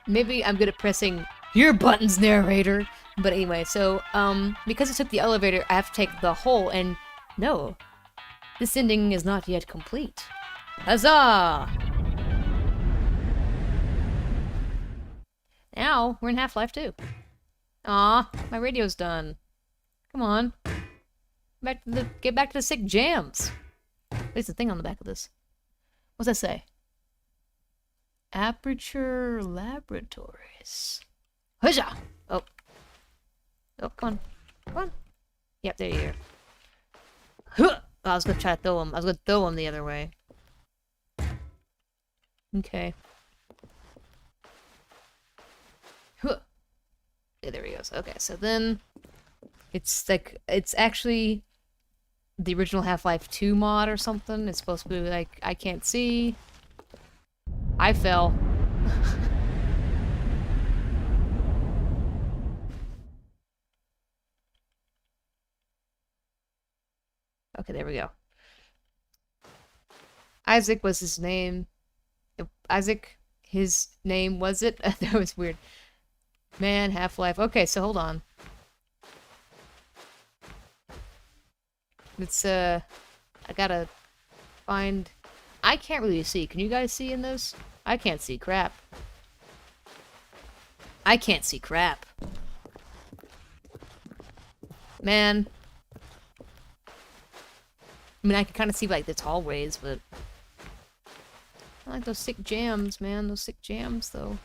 Maybe I'm good at pressing your buttons, narrator. But anyway, so, because I took the elevator, I have to take the whole, and no, this ending is not yet complete. Huzzah! Now, we're in Half-Life 2. Aw, my radio's done. Come on. Get back to the sick jams. There's a thing on the back of this. What's that say? Aperture Laboratories. Huzzah! Oh. Oh, come on. Come on. Yep, there you are. Huh! Oh, I was gonna try to throw him. I was gonna throw him the other way. Okay. Huh. Yeah, there he goes. Okay, so then... It's like... It's actually... the original Half-Life 2 mod or something. It's supposed to be like, I can't see. I fell. Okay, there we go. Isaac was his name. Isaac, his name, was it? That was weird. Man, Half-Life. Okay, so hold on. It's, I gotta find... I can't really see. Can you guys see in this? I can't see crap. I can't see crap. Man. I mean, I can kind of see, like, the hallways, but... I like those sick jams, man. Those sick jams, though.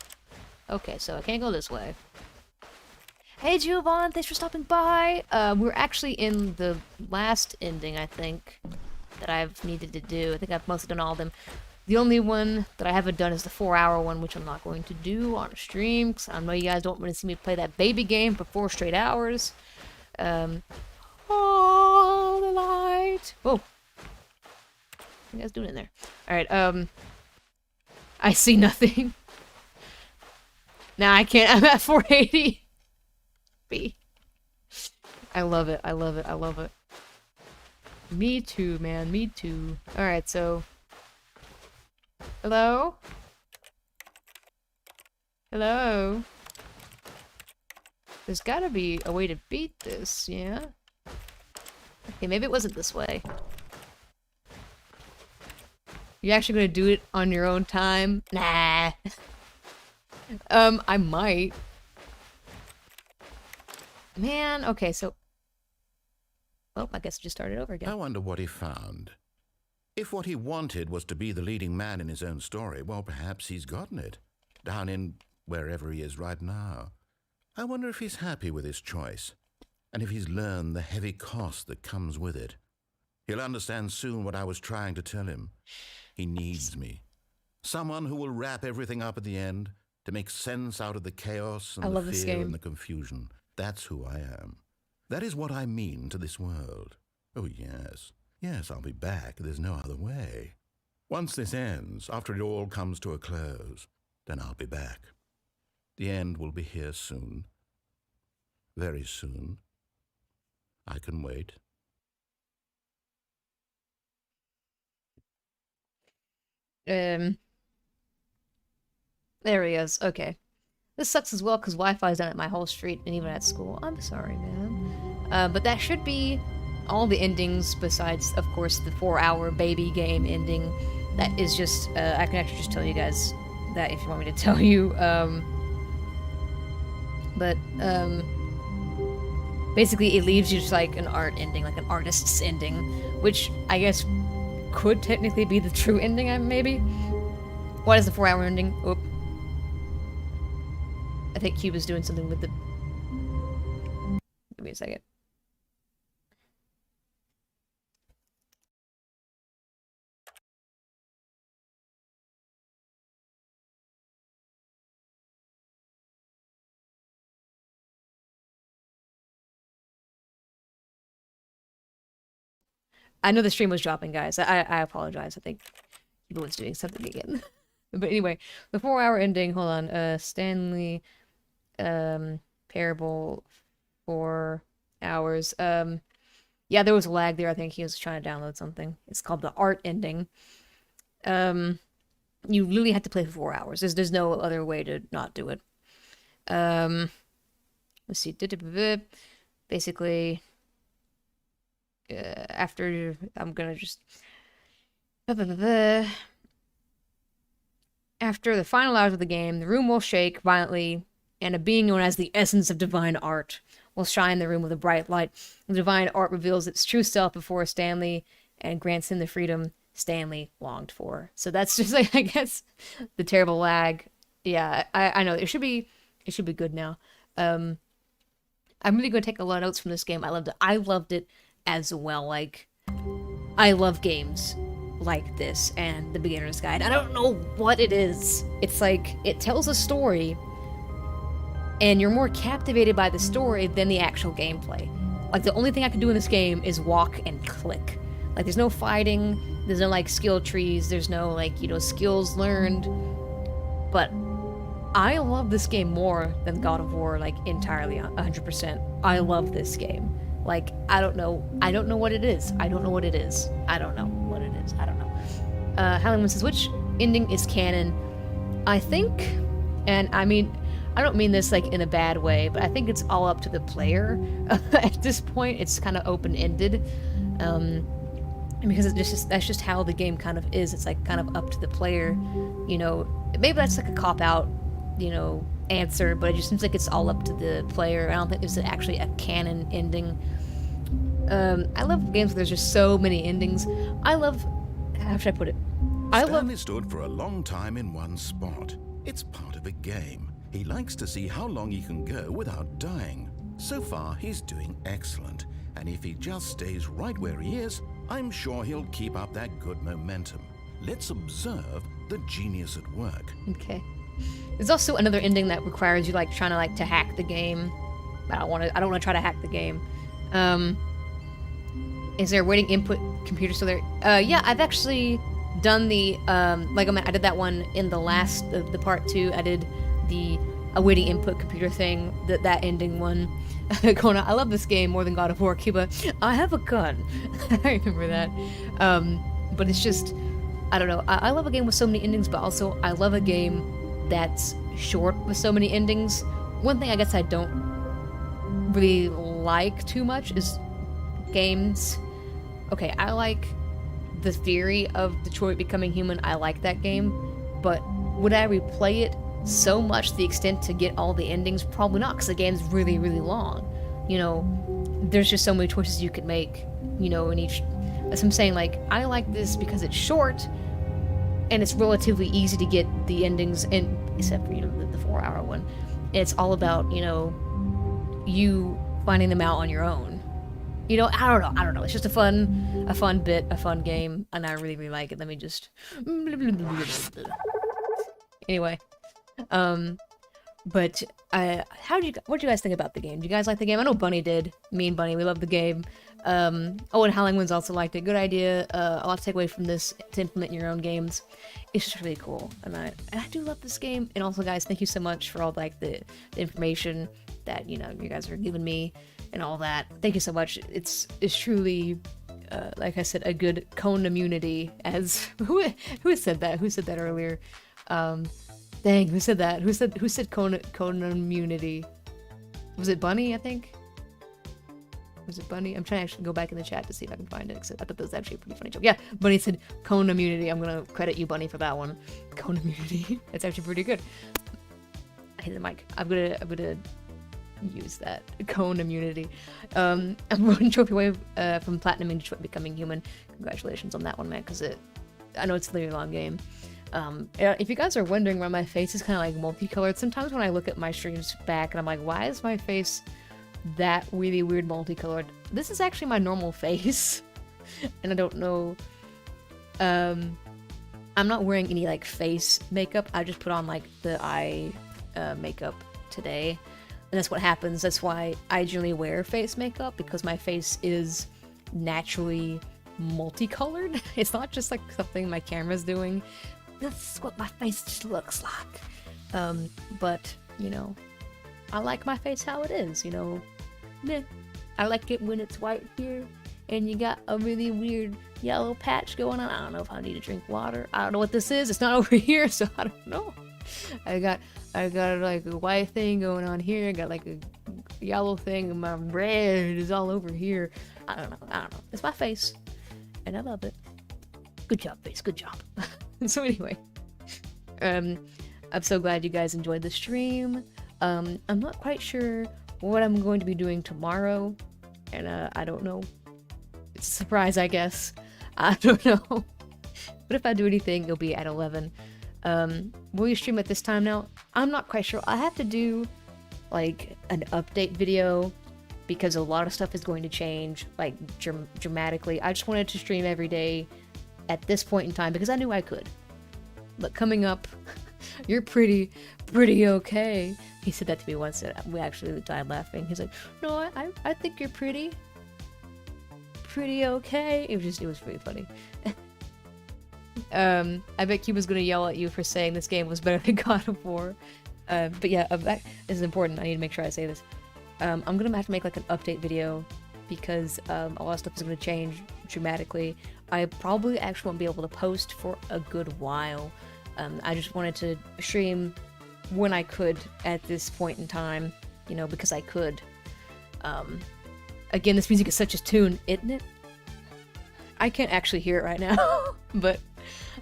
Okay, so I can't go this way. Hey, Giovanni, thanks for stopping by. We're actually in the last ending, I think, that I've needed to do. I think I've mostly done all of them. The only one that I haven't done is the 4-hour one, which I'm not going to do on a stream, because I know you guys don't want to see me play that baby game for 4 straight hours. Oh, the light. Whoa. What are you guys doing in there? Alright, I see nothing. Nah, I can't. I'm at 480. I love it. I love it. I love it. Me too, man. Me too. Alright, so... Hello? Hello? There's gotta be a way to beat this, yeah? Okay, maybe it wasn't this way. You're actually gonna do it on your own time? Nah. I might. Man, okay, so... Oh, I guess it just started over I again. wonder what he found. If what he wanted was to be the leading man in his own story, well, perhaps he's gotten it. Down in wherever he is right now. I wonder if he's happy with his choice, and if he's learned the heavy cost that comes with it. He'll understand soon what I was trying to tell him. He needs me. Someone who will wrap everything up at the end to make sense out of the chaos and I the love this fear game. and the confusion. That's who I am. That is what I mean to this world. Oh, yes. Yes, I'll be back. There's no other way. Once this ends, after it all comes to a close, then I'll be back. The end will be here soon. Very soon. I can wait. There he is. Okay. This sucks as well because Wi-Fi's down at my whole street and even at school. I'm sorry, man. But that should be all the endings besides, of course, the 4-hour baby game ending. That is just, I can actually just tell you guys that if you want me to tell you. Basically it leaves you just like an art ending, like an artist's ending, which I guess could technically be the true ending, maybe. What is the 4-hour ending? Oop. I think Cuba's doing something with the... Give me a second. I know the stream was dropping, guys. I apologize. I think Cuba was doing something again. But anyway, the 4-hour ending, hold on. Stanley Parable 4 hours. Yeah, there was a lag there. I think he was trying to download something. It's called the art ending. You literally have to play for 4 hours. There's no other way to not do it. Let's see. Basically, after I'm gonna just after the final hours of the game, the room will shake violently, and a being known as the essence of divine art will shine the room with a bright light. The divine art reveals its true self before Stanley and grants him the freedom Stanley longed for. So that's just like, I guess, the terrible lag. Yeah, I know it should be good now. I'm really gonna take a lot of notes from this game. I loved it as well. Like, I love games like this and The Beginner's Guide. I don't know what it is. It's like, it tells a story, and you're more captivated by the story than the actual gameplay. Like, the only thing I can do in this game is walk and click. Like, there's no fighting, there's no, like, skill trees, there's no, like, you know, skills learned. But I love this game more than God of War, like, entirely, 100%. I love this game. Like, I don't know what it is. I don't know what it is. I don't know what it is. I don't know. Helen says, which ending is canon? I think, and I mean, I don't mean this, like, in a bad way, but I think it's all up to the player. At this point, it's kind of open-ended. Because that's just how the game kind of is. It's, like, kind of up to the player. You know, maybe that's, like, a cop-out, you know, answer, but it just seems like it's all up to the player. I don't think there's actually a canon ending. I love games where there's just so many endings. How should I put it? Stanley stood for a long time in one spot. It's part of a game. He likes to see how long he can go without dying. So far, he's doing excellent. And if he just stays right where he is, I'm sure he'll keep up that good momentum. Let's observe the genius at work. Okay. There's also another ending that requires you, like, trying to, like, to hack the game. I don't want to try to hack the game. Is there a waiting input computer still there? Yeah, I've actually done the, I did that one in the last, the part 2. I did the awaiting input computer thing, that ending one. Kona, I love this game more than God of War. Cuba, I have a gun. I remember that. But it's just, I don't know. I love a game with so many endings, but also I love a game that's short with so many endings. One thing I guess I don't really like too much is games. Okay, I like the theory of Detroit Becoming Human. I like that game, but would I replay it? so much to the extent to get all the endings, probably not, because the game's really, really long. You know, there's just so many choices you could make, you know, in each. As I'm saying, like, I like this because it's short, and it's relatively easy to get the endings, and except for, you know, the 4-hour one. It's all about, you know, you finding them out on your own. You know, I don't know. It's just a fun bit, a fun game, and I really, really like it. Let me just... Anyway. But, what'd you guys think about the game? Do you guys like the game? I know Bunny did. Me and Bunny, we love the game. And Howling Winds also liked it. Good idea. A lot to take away from this to implement in your own games. It's just really cool. And I do love this game. And also, guys, thank you so much for all, like, the information that, you know, you guys are giving me and all that. Thank you so much. It's truly, like I said, a good cone immunity, as... Who said that? Who said that earlier? Dang, who said that? Who said cone immunity? Was it Bunny, I think? Was it Bunny? I'm trying to actually go back in the chat to see if I can find it, because I thought that was actually a pretty funny joke. Yeah, Bunny said cone immunity. I'm gonna credit you, Bunny, for that one. Cone immunity. It's actually pretty good. I hit the mic. I'm gonna use that. Cone immunity. I'm running Trophy Wave from Platinum in Detroit Becoming Human. Congratulations on that one, man, because I know it's a really long game. If you guys are wondering why my face is kind of like multicolored, sometimes when I look at my streams back and I'm like, why is my face that really weird multicolored? This is actually my normal face. And I don't know, I'm not wearing any like face makeup. I just put on like the eye makeup today, and that's what happens. That's why I generally wear face makeup, because my face is naturally multicolored. It's not just like something my camera's doing. This is what my face just looks like. But, you know, I like my face how it is, you know. Meh. I like it when it's white here, and you got a really weird yellow patch going on. I don't know if I need to drink water. I don't know what this is. It's not over here, so I don't know. I got like a white thing going on here. I got like a yellow thing, and my red is all over here. I don't know. It's my face, and I love it. Good job, face. Good job. So anyway, I'm so glad you guys enjoyed the stream. I'm not quite sure what I'm going to be doing tomorrow, and I don't know. It's a surprise, I guess. I don't know. But if I do anything, it'll be at 11. Will you stream at this time now? I'm not quite sure. I have to do like an update video, because a lot of stuff is going to change, like dramatically. I just wanted to stream every day at this point in time, because I knew I could. But coming up, you're pretty okay. He said that to me once, and we actually died laughing. He's like, no, I think you're pretty okay. It was pretty funny. I bet Cuba's gonna yell at you for saying this game was better than God of War. But yeah, that is important. I need to make sure I say this. I'm gonna have to make like an update video, because a lot of stuff is gonna change dramatically. I probably actually won't be able to post for a good while. I just wanted to stream when I could at this point in time, you know, because I could. Again, this music is such a tune, isn't it? I can't actually hear it right now, but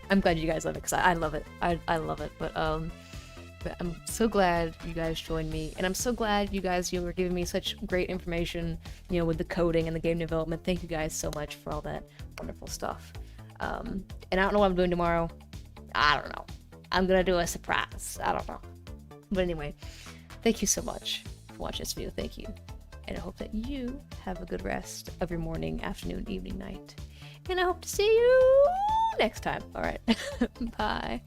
I'm glad you guys love it, because I love it. I love it, but I'm so glad you guys joined me, and I'm so glad you were giving me such great information, you know, with the coding and the game development. Thank you guys so much for all that wonderful stuff. And I don't know what I'm doing tomorrow. I don't know. I'm gonna do a surprise. I don't know. But anyway, thank you so much for watching this video. Thank you. And I hope that you have a good rest of your morning, afternoon, evening, night. And I hope to see you next time. All right. Bye.